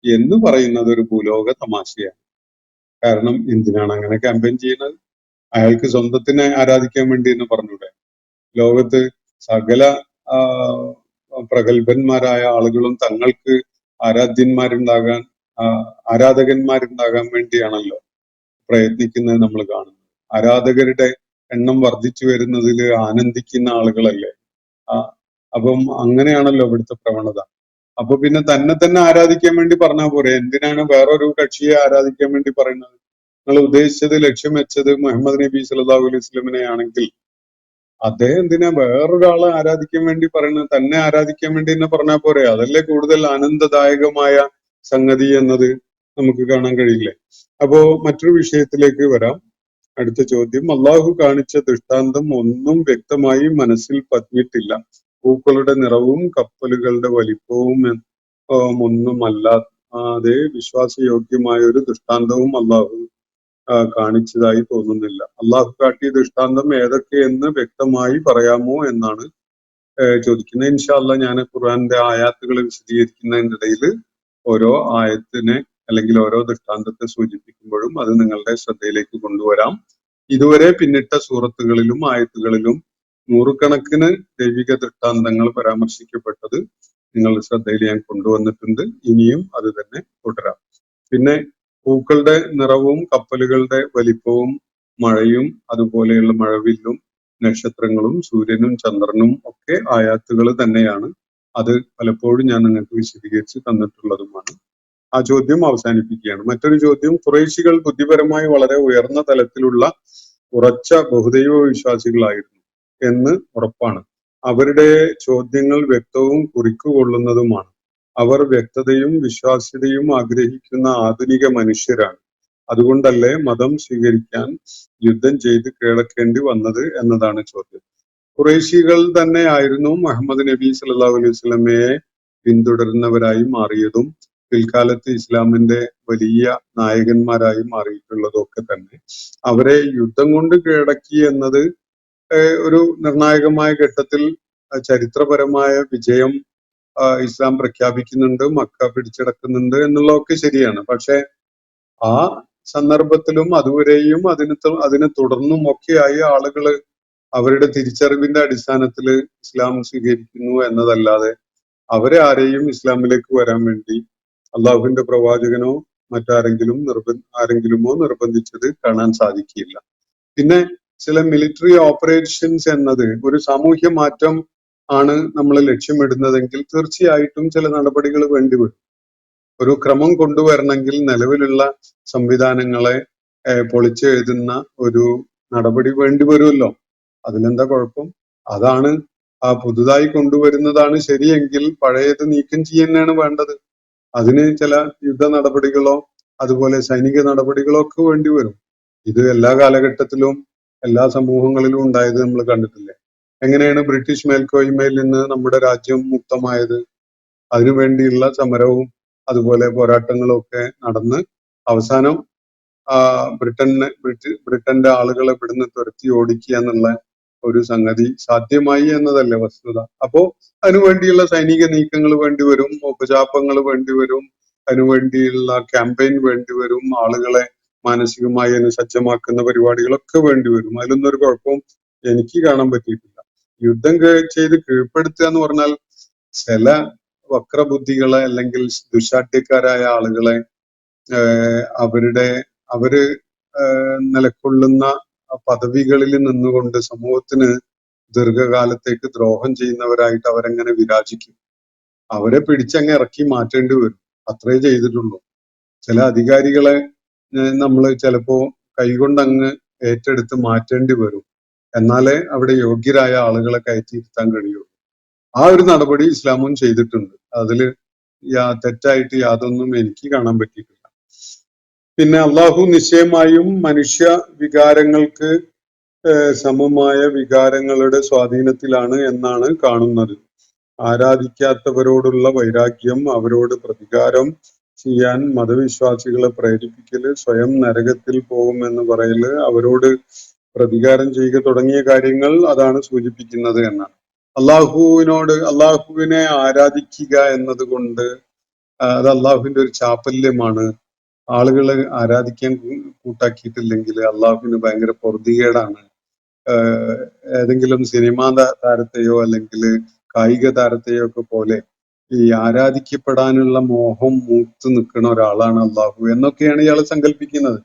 എന്ന് പറയുന്നത് ഒരു ഭൂലോക തമാശയാണ്. കാരണം എന്തിനാണ് അങ്ങനെ ക്യാമ്പയിൻ ചെയ്യുന്നത്? അയാൾക്ക് സ്വന്തത്തിനെ ആരാധിക്കാൻ വേണ്ടി എന്ന് പറഞ്ഞൂടെ? ലോകത്ത് സകല പ്രഗത്ഭന്മാരായ ആളുകളും തങ്ങൾക്ക് ആരാധകന്മാരുണ്ടാകാൻ വേണ്ടിയാണല്ലോ പ്രയത്നിക്കുന്നത് നമ്മൾ കാണുന്നത്. ആരാധകരുടെ എണ്ണം വർദ്ധിച്ചു വരുന്നതിൽ ആനന്ദിക്കുന്ന ആളുകളല്ലേ. അപ്പം അങ്ങനെയാണല്ലോ ഇവിടുത്തെ പ്രവണത. അപ്പൊ പിന്നെ തന്നെ ആരാധിക്കാൻ വേണ്ടി പറഞ്ഞാൽ പോരെ? എന്തിനാണ് വേറൊരു കക്ഷിയെ ആരാധിക്കാൻ വേണ്ടി പറയുന്നത്? നിങ്ങൾ ഉദ്ദേശിച്ചത് ലക്ഷ്യം വെച്ചത് മുഹമ്മദ് നബി സല്ലല്ലാഹു അലൈഹി വസല്ലമനെ ആണെങ്കിൽ അദ്ദേഹം എന്തിനാ വേറൊരാളെ ആരാധിക്കാൻ വേണ്ടി പറയുന്നത്? തന്നെ ആരാധിക്കാൻ വേണ്ടി തന്നെ പറഞ്ഞാൽ പോരെ? അതല്ലേ കൂടുതൽ ആനന്ദദായകമായ സംഗതി എന്നത് നമുക്ക് കാണാൻ കഴിയില്ലേ? അപ്പോ മറ്റൊരു വിഷയത്തിലേക്ക് വരാം. അടുത്ത ചോദ്യം, അള്ളാഹു കാണിച്ച ദൃഷ്ടാന്തം ഒന്നും വ്യക്തമായി മനസ്സിൽ പതിഞ്ഞിട്ടില്ല. പൂക്കളുടെ നിറവും കപ്പലുകളുടെ വലിപ്പവും ഒന്നുമല്ലാതെ വിശ്വാസയോഗ്യമായ ഒരു ദൃഷ്ടാന്തവും അള്ളാഹു കാണിച്ചതായി തോന്നുന്നില്ല. അള്ളാഹു കാട്ടിയ ദൃഷ്ടാന്തം ഏതൊക്കെയെന്ന് വ്യക്തമായി പറയാമോ എന്നാണ് ചോദിക്കുന്നത്. ഇൻഷാ അല്ലാഹ് ഞാൻ ഖുർആന്റെ ആയാത്തുകൾ വിശദീകരിക്കുന്നതിന്റെ ഇടയിൽ ഓരോ ആയത്തിനെ അല്ലെങ്കിൽ ഓരോ ദൃഷ്ടാന്തത്തെ സൂചിപ്പിക്കുമ്പോഴും അത് നിങ്ങളുടെ ശ്രദ്ധയിലേക്ക് കൊണ്ടുവരാം. ഇതുവരെ പിന്നിട്ട സൂറത്തുകളിലും ആയത്തുകളിലും നൂറുകണക്കിന് ദൈവിക ദൃഷ്ടാന്തങ്ങൾ പരാമർശിക്കപ്പെട്ടത് നിങ്ങളുടെ ശ്രദ്ധയിൽ ഞാൻ കൊണ്ടുവന്നിട്ടുണ്ട്. ഇനിയും അത് തന്നെ തുടരാം. പിന്നെ പൂക്കളുടെ നിറവും കപ്പലുകളുടെ വലിപ്പവും മഴയും അതുപോലെയുള്ള മഴവില്ലും നക്ഷത്രങ്ങളും സൂര്യനും ചന്ദ്രനും ഒക്കെ ആയാത്തുകൾ തന്നെയാണ്. അത് പലപ്പോഴും ഞാൻ നിങ്ങൾക്ക് വിശദീകരിച്ച് തന്നിട്ടുള്ളതുമാണ്. ആ ചോദ്യം അവസാനിപ്പിക്കുകയാണ്. മറ്റൊരു ചോദ്യം, ഖുറൈശികൾ ബുദ്ധിപരമായി വളരെ ഉയർന്ന തലത്തിലുള്ള ഉറച്ച ബഹുദൈവ വിശ്വാസികളായിരുന്നു എന്ന് ഉറപ്പാണ്. അവരുടെ ചോദ്യങ്ങൾ വ്യക്തവും കുറിക്കുകൊള്ളുന്നതുമാണ്. അവർ വ്യക്തതയും വിശ്വാസ്യതയും ആഗ്രഹിക്കുന്ന ആധുനിക മനുഷ്യരാണ്. അതുകൊണ്ടല്ലേ മതം സ്വീകരിക്കാൻ യുദ്ധം ചെയ്ത് കീഴടക്കേണ്ടി വന്നത് എന്നതാണ് ചോദ്യം. ഖുറൈശികൾ തന്നെ ആയിരുന്നു മുഹമ്മദ് നബി സല്ലല്ലാഹു അലൈഹി വസല്ലമയെ പിന്തുടരുന്നവരായി മാറിയതും പിൽക്കാലത്ത് ഇസ്ലാമിന്റെ വലിയ നായകന്മാരായി മാറിയിട്ടുള്ളതും ഒക്കെ തന്നെ. അവരെ യുദ്ധം കൊണ്ട് കീഴടക്കി എന്നത് ഒരു നിർണായകമായ ഘട്ടത്തിൽ ചരിത്രപരമായ വിജയം ഇസ്ലാം പ്രഖ്യാപിക്കുന്നുണ്ട്, മക്ക പിടിച്ചടക്കുന്നുണ്ട് എന്നുള്ളതൊക്കെ ശരിയാണ്. പക്ഷെ ആ സന്ദർഭത്തിലും അതുവരെയും അതിനെ തുടർന്നും ഒക്കെയായി ആളുകൾ അവരുടെ തിരിച്ചറിവിന്റെ അടിസ്ഥാനത്തിൽ ഇസ്ലാം സ്വീകരിക്കുന്നു എന്നതല്ലാതെ അവരെ ആരെയും ഇസ്ലാമിലേക്ക് വരാൻ വേണ്ടി അള്ളാഹുവിന്റെ പ്രവാചകനോ ആരെങ്കിലുമോ നിർബന്ധിച്ചത് കാണാൻ സാധിക്കില്ല. പിന്നെ ചില മിലിറ്ററി ഓപ്പറേഷൻസ് എന്നത് ഒരു സാമൂഹ്യ മാറ്റം ആണ് നമ്മൾ ലക്ഷ്യമിടുന്നതെങ്കിൽ തീർച്ചയായിട്ടും ചില നടപടികൾ വേണ്ടിവരും. ഒരു ക്രമം കൊണ്ടുവരണമെങ്കിൽ നിലവിലുള്ള സംവിധാനങ്ങളെ പൊളിച്ചെഴുതുന്ന ഒരു നടപടി വേണ്ടി വരുമല്ലോ. അതിനെന്താ കുഴപ്പം? അതാണ് പുതുതായി കൊണ്ടുവരുന്നതാണ് ശരിയെങ്കിൽ പഴയത് നീക്കം ചെയ്യുന്നതാണ് വേണ്ടത്. അതിന് ചില യുദ്ധ നടപടികളോ അതുപോലെ സൈനിക നടപടികളോ ഒക്കെ വേണ്ടി വരും. ഇത് എല്ലാ കാലഘട്ടത്തിലും എല്ലാ സമൂഹങ്ങളിലും ഉണ്ടായത് നമ്മൾ കണ്ടിട്ടില്ലേ? എങ്ങനെയാണ് ബ്രിട്ടീഷ് മേൽക്കോയ്മയിൽ നിന്ന് നമ്മുടെ രാജ്യം മുക്തമായത്? അതിനുവേണ്ടിയുള്ള സമരവും അതുപോലെ പോരാട്ടങ്ങളും ഒക്കെ നടന്ന് അവസാനം ബ്രിട്ടന്റെ ആളുകളെ ഇവിടുന്ന് തുരത്തി ഓടിക്കുക എന്നുള്ള ഒരു സംഗതി സാധ്യമായി എന്നതല്ലേ വസ്തുത. അപ്പോ അതിനുവേണ്ടിയുള്ള സൈനിക നീക്കങ്ങൾ വേണ്ടിവരും, ഉപജാപങ്ങൾ വേണ്ടിവരും, അതിനുവേണ്ടിയുള്ള ക്യാമ്പയിൻ വേണ്ടിവരും, ആളുകളെ മാനസികമായി അതിന് സജ്ജമാക്കുന്ന പരിപാടികളൊക്കെ വേണ്ടിവരും. അതിലൊന്നും ഒരു കുഴപ്പവും എനിക്ക് കാണാൻ പറ്റിയിട്ടില്ല. യുദ്ധം ചെയ്ത് കീഴ്പ്പെടുത്തുക എന്ന് പറഞ്ഞാൽ ചില വക്രബുദ്ധികളെ അല്ലെങ്കിൽ ദുശാഠ്യക്കാരായ ആളുകളെ അവര് നിലകൊള്ളുന്ന പദവികളിൽ നിന്നുകൊണ്ട് സമൂഹത്തിന് ദീർഘകാലത്തേക്ക് ദ്രോഹം ചെയ്യുന്നവരായിട്ട് അവരെങ്ങനെ വിരാജിക്കും? അവരെ പിടിച്ചങ്ങ് ഇറക്കി മാറ്റേണ്ടി വരും. അത്രേ ചെയ്തിട്ടുള്ളൂ. ചില അധികാരികളെ നമ്മൾ ചിലപ്പോ കൈകൊണ്ടങ്ങ് ഏറ്റെടുത്ത് മാറ്റേണ്ടി വരും. എന്നാലേ അവിടെ യോഗ്യരായ ആളുകളെ കയറ്റിയിരുത്താൻ കഴിയുള്ളൂ. ആ ഒരു നടപടി ഇസ്ലാമും ചെയ്തിട്ടുണ്ട്. അതില് തെറ്റായിട്ട് യാതൊന്നും എനിക്ക് കാണാൻ പറ്റിയിട്ടില്ല. പിന്നെ അള്ളാഹു നിശ്ചയമായും മനുഷ്യ വികാരങ്ങൾക്ക് സമമായ വികാരങ്ങളുടെ സ്വാധീനത്തിലാണ് എന്നാണ് കാണുന്നത്. ആരാധിക്കാത്തവരോടുള്ള വൈരാഗ്യം, അവരോട് പ്രതികാരം ചെയ്യാൻ മതവിശ്വാസികളെ പ്രേരിപ്പിക്കല്, സ്വയം നരകത്തിൽ പോകുമെന്ന് പറയല്, അവരോട് പ്രതികാരം ചെയ്യുക തുടങ്ങിയ കാര്യങ്ങൾ അതാണ് സൂചിപ്പിക്കുന്നത് എന്നാണ്. അള്ളാഹുവിനെ ആരാധിക്കുക എന്നത് കൊണ്ട് അത് അള്ളാഹുവിന്റെ ഒരു ചാപ്പല്യമാണ്. ആളുകളെ ആരാധിക്കാൻ കൂട്ടാക്കിയിട്ടില്ലെങ്കിൽ അള്ളാഹുവിന് ഭയങ്കര പൊറുതികേടാണ്. ഏതെങ്കിലും സിനിമാ താരത്തെയോ അല്ലെങ്കിൽ കായിക താരത്തെയോ ഒക്കെ പോലെ ഈ ആരാധിക്കപ്പെടാനുള്ള മോഹം മൂത്ത് നിൽക്കുന്ന ഒരാളാണ് അള്ളാഹു എന്നൊക്കെയാണ് ഇയാൾ സങ്കല്പിക്കുന്നത്.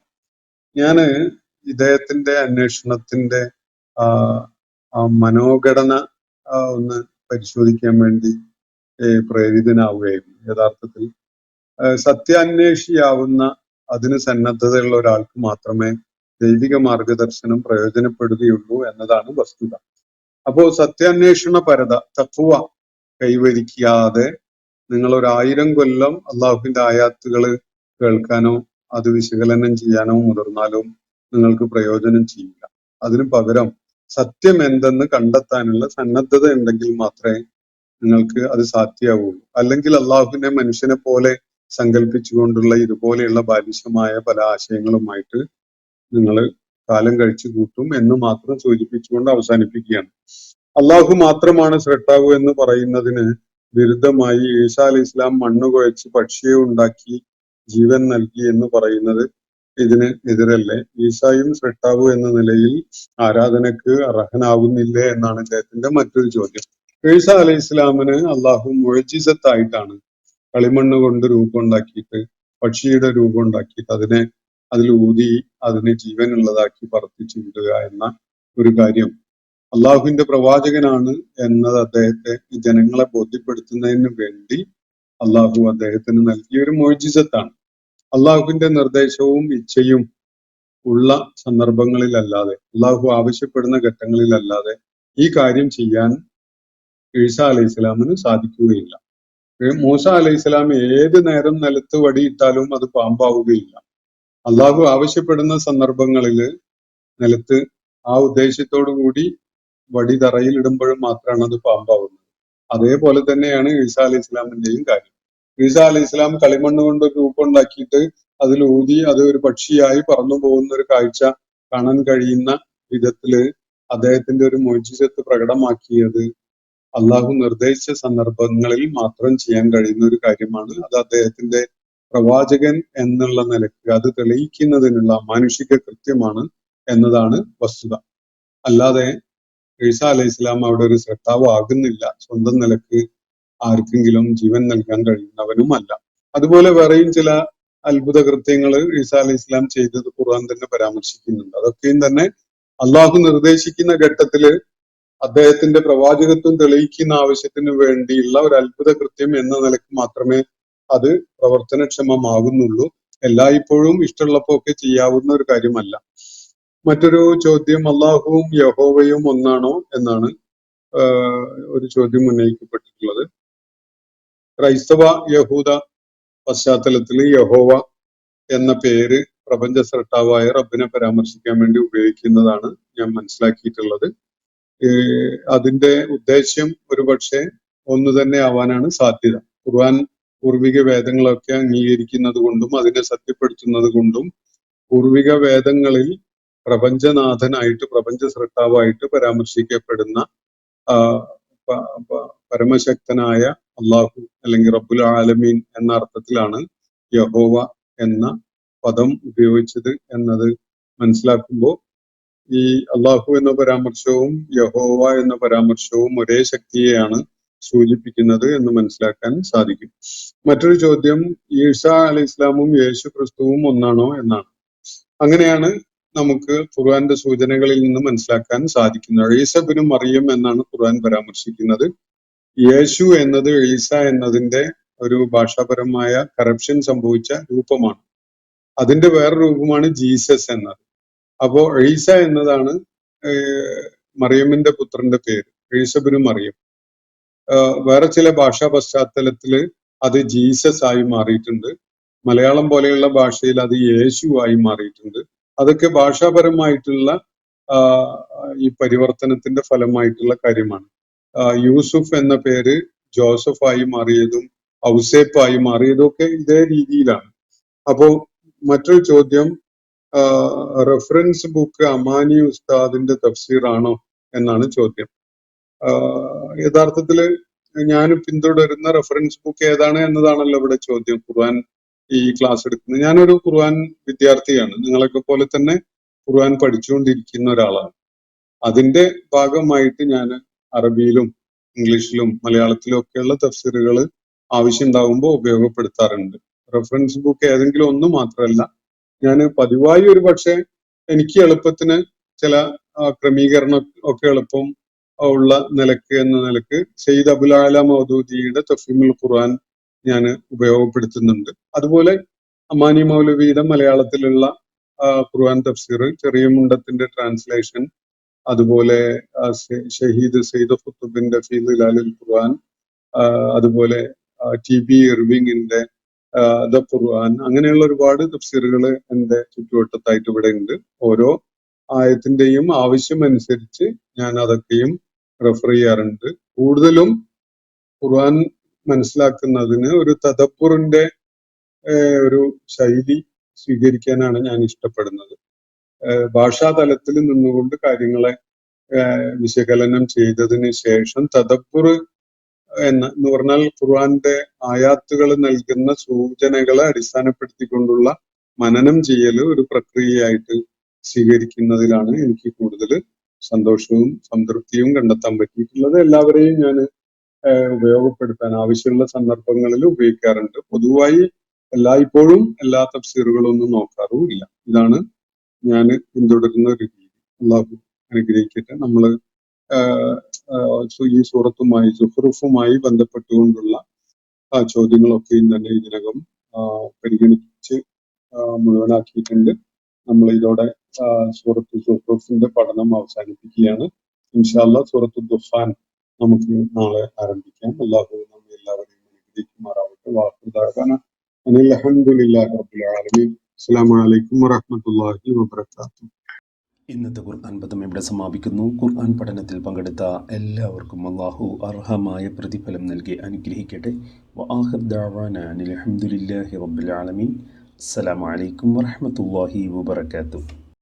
ഞാന് ഇദ്ദേഹത്തിന്റെ അന്വേഷണത്തിന്റെ മനോഘടന ഒന്ന് പരിശോധിക്കാൻ വേണ്ടി പ്രേരിതനാവുകയായിരുന്നു. യഥാർത്ഥത്തിൽ സത്യാന്വേഷിയാവുന്ന അതിന് സന്നദ്ധതയുള്ള ഒരാൾക്ക് മാത്രമേ ദൈവിക മാർഗദർശനം പ്രയോജനപ്പെടുകയുള്ളൂ എന്നതാണ് വസ്തുത. അപ്പോ സത്യാന്വേഷണ പരത തഖ്വ കൈവരിക്കാതെ നിങ്ങൾ 1000 കൊല്ലം അള്ളാഹുവിന്റെ ആയാത്തുകൾ കേൾക്കാനോ അത് വിശകലനം ചെയ്യാനോ മുതിർന്നാലും നിങ്ങൾക്ക് പ്രയോജനം ചെയ്യില്ല. അതിനു പകരം സത്യം എന്തെന്ന് കണ്ടെത്താനുള്ള സന്നദ്ധത ഉണ്ടെങ്കിൽ മാത്രമേ നിങ്ങൾക്ക് അത് സാധ്യമാവുള്ളൂ. അല്ലെങ്കിൽ അള്ളാഹുവിനെ മനുഷ്യനെ പോലെ സങ്കല്പിച്ചുകൊണ്ടുള്ള ഇതുപോലെയുള്ള ബാലിശമായ പല ആശയങ്ങളുമായിട്ട് നിങ്ങൾ കാലം കഴിച്ചു കൂട്ടും എന്ന് മാത്രം സൂചിപ്പിച്ചുകൊണ്ട് അവസാനിപ്പിക്കുകയാണ്. അള്ളാഹു മാത്രമാണ് സ്രഷ്ടാവ് എന്ന് പറയുന്നതിന് വിരുദ്ധമായി ഈസാ അലൈഹി ഇസ്ലാം മണ്ണ് കുഴച്ച് പക്ഷിയെ ഉണ്ടാക്കി ജീവൻ നൽകി എന്ന് പറയുന്നത് ഇതിന് എതിരല്ലേ? ഈസായും സ്രഷ്ടാവ് എന്ന നിലയിൽ ആരാധനക്ക് അർഹനാവുന്നില്ലേ എന്നാണ് അദ്ദേഹത്തിന്റെ മറ്റൊരു ചോദ്യം. ഈസാ അലൈഹി ഇസ്ലാമിന് അള്ളാഹു മുഅ്ജിസത്തായിട്ടാണ് കളിമണ്ണ് കൊണ്ട് രൂപം ഉണ്ടാക്കിയിട്ട് പക്ഷിയുടെ രൂപം ഉണ്ടാക്കിയിട്ട് അതിൽ ഊതി അതിനെ ജീവനുള്ളതാക്കി പറപ്പിച്ചു വിടുക എന്ന ഒരു കാര്യം അള്ളാഹുവിന്റെ പ്രവാചകനാണ് എന്നത് അദ്ദേഹത്തെ ജനങ്ങളെ ബോധ്യപ്പെടുത്തുന്നതിന് വേണ്ടി അള്ളാഹു അദ്ദേഹത്തിന് നൽകിയ ഒരു മുഅ്ജിസത്താണ്. അള്ളാഹുവിന്റെ നിർദ്ദേശവും ഇച്ഛയും ഉള്ള സന്ദർഭങ്ങളിലല്ലാതെ അള്ളാഹു ആവശ്യപ്പെടുന്ന ഘട്ടങ്ങളിലല്ലാതെ ഈ കാര്യം ചെയ്യാൻ ഈസാ അലൈഹി ഇസ്ലാമിന് സാധിക്കുകയില്ല. മൂസ അലൈഹി ഇസ്ലാം ഏത് നേരം നിലത്ത് വടിയിട്ടാലും അത് പാമ്പാവുകയില്ല. അള്ളാഹു ആവശ്യപ്പെടുന്ന സന്ദർഭങ്ങളിൽ നിലത്ത് ആ ഉദ്ദേശത്തോടു കൂടി വടി തറയിൽ ഇടുമ്പോഴും മാത്രമാണ് അത് പാമ്പാവുന്നത്. അതേപോലെ തന്നെയാണ് ഈസാ അലൈഹി ഇസ്ലാമിന്റെയും കാര്യം. ഈസാ അലൈഹി ഇസ്ലാം കളിമണ്ണ് കൊണ്ട് ഒരു രൂപം ഉണ്ടാക്കിയിട്ട് അതിൽ ഊതി അത് ഒരു പക്ഷിയായി പറന്നു പോകുന്ന ഒരു കാഴ്ച കാണാൻ കഴിയുന്ന വിധത്തില് അദ്ദേഹത്തിന്റെ ഒരു മുഅ്ജിസത്ത് പ്രകടമാക്കിയത് അള്ളാഹു നിർദ്ദേശിച്ച സന്ദർഭങ്ങളിൽ മാത്രം ചെയ്യാൻ കഴിയുന്ന ഒരു കാര്യമാണ്. അത് അദ്ദേഹത്തിന്റെ പ്രവാചകൻ എന്നുള്ള നിലയ്ക്ക് അത് തെളിയിക്കുന്നതിനുള്ള മാനുഷിക കൃത്യമാണ് എന്നതാണ് വസ്തുത. അല്ലാതെ ഈസാ അലൈഹി ഇസ്ലാം അവിടെ ഒരു സ്രഷ്ടാവ് ആകുന്നില്ല, സ്വന്തം നിലക്ക് ആർക്കെങ്കിലും ജീവൻ നൽകാൻ കഴിയുന്നവനുമല്ല. അതുപോലെ വേറെയും ചില അത്ഭുത കൃത്യങ്ങൾ ഈസാ അലൈഹി ഇസ്ലാം ചെയ്തത് ഖുർആൻ തന്നെ പരാമർശിക്കുന്നുണ്ട്. അതൊക്കെയും തന്നെ അള്ളാഹു നിർദ്ദേശിക്കുന്ന ഘട്ടത്തില് അദ്ദേഹത്തിന്റെ പ്രവാചകത്വം തെളിയിക്കുന്ന ആവശ്യത്തിന് വേണ്ടിയുള്ള ഒരു അത്ഭുത കൃത്യം എന്ന നിലക്ക് മാത്രമേ അത് പ്രവർത്തനക്ഷമമാകുന്നുള്ളൂ. എല്ലായ്പ്പോഴും ഇഷ്ടമുള്ളപ്പോ ഒക്കെ ചെയ്യാവുന്ന ഒരു കാര്യമല്ല. മറ്റൊരു ചോദ്യം, അള്ളാഹുവും യഹോവയും ഒന്നാണോ എന്നാണ് ഒരു ചോദ്യം ഉന്നയിക്കപ്പെട്ടിട്ടുള്ളത്. ക്രൈസ്തവ യഹൂദ പശ്ചാത്തലത്തിൽ യഹോവ എന്ന പേര് പ്രപഞ്ച സൃഷ്ടാവായ റബ്ബിനെ പരാമർശിക്കാൻ വേണ്ടി ഉപയോഗിക്കുന്നതാണ് ഞാൻ മനസ്സിലാക്കിയിട്ടുള്ളത്. അതിന്റെ ഉദ്ദേശ്യം ഒരുപക്ഷെ ഒന്ന് തന്നെ ആവാനാണ് സാധ്യത. ഖുർആൻ പൂർവിക വേദങ്ങളൊക്കെ അംഗീകരിക്കുന്നത് കൊണ്ടും അതിനെ സത്യപ്പെടുത്തുന്നത് കൊണ്ടും പൂർവിക വേദങ്ങളിൽ പ്രപഞ്ചനാഥനായിട്ട് പ്രപഞ്ച സൃഷ്ടാവായിട്ട് പരാമർശിക്കപ്പെടുന്ന പരമശക്തനായ അള്ളാഹു അല്ലെങ്കിൽ റബ്ബുൽ ആലമീൻ എന്ന അർത്ഥത്തിലാണ് യഹോവ എന്ന പദം ഉപയോഗിച്ചത് എന്നത് മനസ്സിലാക്കുമ്പോൾ ഈ അള്ളാഹു എന്ന പരാമർശവും യഹോവ എന്ന പരാമർശവും ഒരേ ശക്തിയെയാണ് സൂചിപ്പിക്കുന്നത് എന്ന് മനസ്സിലാക്കാൻ സാധിക്കും. മറ്റൊരു ചോദ്യം, ഈസാ അലൈഹി ഇസ്ലാമും യേശു ക്രിസ്തുവും ഒന്നാണോ എന്നാണ്. അങ്ങനെയാണ് നമുക്ക് ഖുർആന്റെ സൂചനകളിൽ നിന്ന് മനസ്സിലാക്കാൻ സാധിക്കുന്നത്. ഈസ ബിനു മറിയം എന്നാണ് ഖുർആൻ പരാമർശിക്കുന്നത്. യേശു എന്നത് ഈസ എന്നതിന്റെ ഒരു ഭാഷാപരമായ കറപ്ഷൻ സംഭവിച്ച രൂപമാണ്. അതിന്റെ വേറെ രൂപമാണ് ജീസസ് എന്നത്. അപ്പോ ഈസ എന്നതാണ് മറിയമിന്റെ പുത്രന്റെ പേര്, ഈസ ബിനു മറിയം. വേറെ ചില ഭാഷാ പശ്ചാത്തലത്തില് അത് ജീസസ് ആയി മാറിയിട്ടുണ്ട്. മലയാളം പോലെയുള്ള ഭാഷയിൽ അത് യേശു ആയി മാറിയിട്ടുണ്ട്. അതൊക്കെ ഭാഷാപരമായിട്ടുള്ള ഈ പരിവർത്തനത്തിന്റെ ഫലമായിട്ടുള്ള കാര്യമാണ്. യൂസുഫ് എന്ന പേര് ജോസഫ് ആയി മാറിയതും ഔസേപ്പ് ആയി മാറിയതും ഒക്കെ ഇതേ രീതിയിലാണ്. അപ്പോ മറ്റൊരു ചോദ്യം, റെഫറൻസ് ബുക്ക് അമാനി ഉസ്താദിന്റെ തഫ്സീർ ആണോ എന്നാണ് ചോദ്യം. യഥാർത്ഥത്തില് ഞാൻ പിന്തുടരുന്ന റെഫറൻസ് ബുക്ക് ഏതാണ് എന്നതാണല്ലോ ഇവിടെ ചോദ്യം. ഖുർആൻ ഈ ക്ലാസ് എടുക്കുന്നത്, ഞാനൊരു ഖുർആൻ വിദ്യാർത്ഥിയാണ്, നിങ്ങളൊക്കെ പോലെ തന്നെ ഖുർആൻ പഠിച്ചുകൊണ്ടിരിക്കുന്ന ഒരാളാണ്. അതിന്റെ ഭാഗമായിട്ട് ഞാൻ അറബിയിലും ഇംഗ്ലീഷിലും മലയാളത്തിലും ഒക്കെയുള്ള തഫ്സീറുകൾ ആവശ്യമുണ്ടാകുമ്പോൾ ഉപയോഗപ്പെടുത്താറുണ്ട്. റെഫറൻസ് ബുക്ക് ഏതെങ്കിലും ഒന്ന് മാത്രമല്ല, ഞാൻ പതിവായി ഒരു പക്ഷേ എനിക്ക് എളുപ്പത്തിന് ചില ക്രമീകരണം ഒക്കെ എളുപ്പം ഉള്ള നിലക്ക് എന്ന നിലക്ക് സയ്യിദ് അബുൽ ആല മൗദൂദിയുടെ തഫ്ഹീമുൽ ഖുർആൻ ഞാൻ ഉപയോഗപ്പെടുത്തുന്നുണ്ട്. അതുപോലെ അമാനി മൗലവിയുടെ മലയാളത്തിലുള്ള ഖുർആൻ തഫ്സീർ, ചെറിയ മുണ്ടത്തിന്റെ ട്രാൻസ്ലേഷൻ, അതുപോലെ ഷഹീദ് സെയ്ദ് ഖുത്തുബിന്റെ ഫീ ളിലാലിൽ ഖുർആൻ, അതുപോലെ TB ഇർവിങ്ങിന്റെ ദ ഖുർആൻ, അങ്ങനെയുള്ള ഒരുപാട് തഫ്സീറുകൾ എന്റെ ചുറ്റുവട്ടത്തായിട്ട് ഇവിടെ ഉണ്ട്. ഓരോ ആയത്തിന്റെയും ആവശ്യമനുസരിച്ച് ഞാൻ അതൊക്കെയും റെഫർ ചെയ്യാറുണ്ട്. കൂടുതലും ഖുർആൻ മനസ്സിലാക്കുന്നതിന് ഒരു തദബ്ബുറിന്റെ ഒരു ശൈലി സ്വീകരിക്കാനാണ് ഞാൻ ഇഷ്ടപ്പെടുന്നത്. ഭാഷാതലത്തിൽ നിന്നുകൊണ്ട് കാര്യങ്ങളെ വിശകലനം ചെയ്തതിന് ശേഷം തദബ്ബുർ എന്ന് പറഞ്ഞാൽ ഖുർആന്റെ ആയാത്തുകൾ നൽകുന്ന സൂചനകളെ അടിസ്ഥാനപ്പെടുത്തിക്കൊണ്ടുള്ള മനനം ചെയ്യൽ ഒരു പ്രക്രിയയായിട്ട് സ്വീകരിക്കുന്നതിലാണ് എനിക്ക് കൂടുതൽ സന്തോഷവും സംതൃപ്തിയും കണ്ടെത്താൻ പറ്റിയിട്ടുള്ളത്. എല്ലാവരെയും ഞാൻ ഉപയോഗപ്പെടുത്താൻ ആവശ്യമുള്ള സന്ദർഭങ്ങളിൽ ഉപയോഗിക്കാറുണ്ട്. പൊതുവായി എല്ലായ്പ്പോഴും എല്ലാ തഫ്സീറുകളൊന്നും നോക്കാറുമില്ല. ഇതാണ് ഞാൻ പിന്തുടരുന്ന ഒരു രീതി. അള്ളാഹു അനുഗ്രഹിക്കട്ടെ. നമ്മള് ഈ സൂറത്തുമായി സുഹ്റുഫുമായി ബന്ധപ്പെട്ടുകൊണ്ടുള്ള ചോദ്യങ്ങളൊക്കെയും തന്നെ ഇതിനകം പരിഗണിച്ച് മുഴുവനാക്കിയിട്ടുണ്ട്. നമ്മൾ ഇതോടെ സൂറത്ത് സുഹ്റുഫിന്റെ പഠനം അവസാനിപ്പിക്കുകയാണ്. ഇൻഷാ അല്ലാഹ് സൂറത്ത് ദുഖാൻ നമുക്ക് നാളെ ആരംഭിക്കാം. അള്ളാഹു നമ്മെ എല്ലാവരെയും അനുഗ്രഹിക്കുമാറാവട്ടെ. വാഹുദാന അൽഹംദുലില്ലാഹി റബ്ബിൽ ആലമീൻ. അസ്സലാമു അലൈക്കും വറഹ്മത്തുള്ളാഹി വബറകാതുഹു. ഇന്നത്തെ ഖുർആൻ പദം ഇവിടെ സമാപിക്കുന്നു. ഖുർആൻ പഠനത്തിൽ പങ്കെടുത്ത എല്ലാവർക്കും അല്ലാഹു അർഹമായ പ്രതിഫലം നൽകി അനുഗ്രഹിക്കട്ടെ. വആഖിർ ദഅവാനാ അൽഹംദുലില്ലാഹി റബ്ബിൽ ആലമീൻ. അസ്സലാമു അലൈക്കും വറഹ്മത്തുള്ളാഹി വബറകാതുഹു.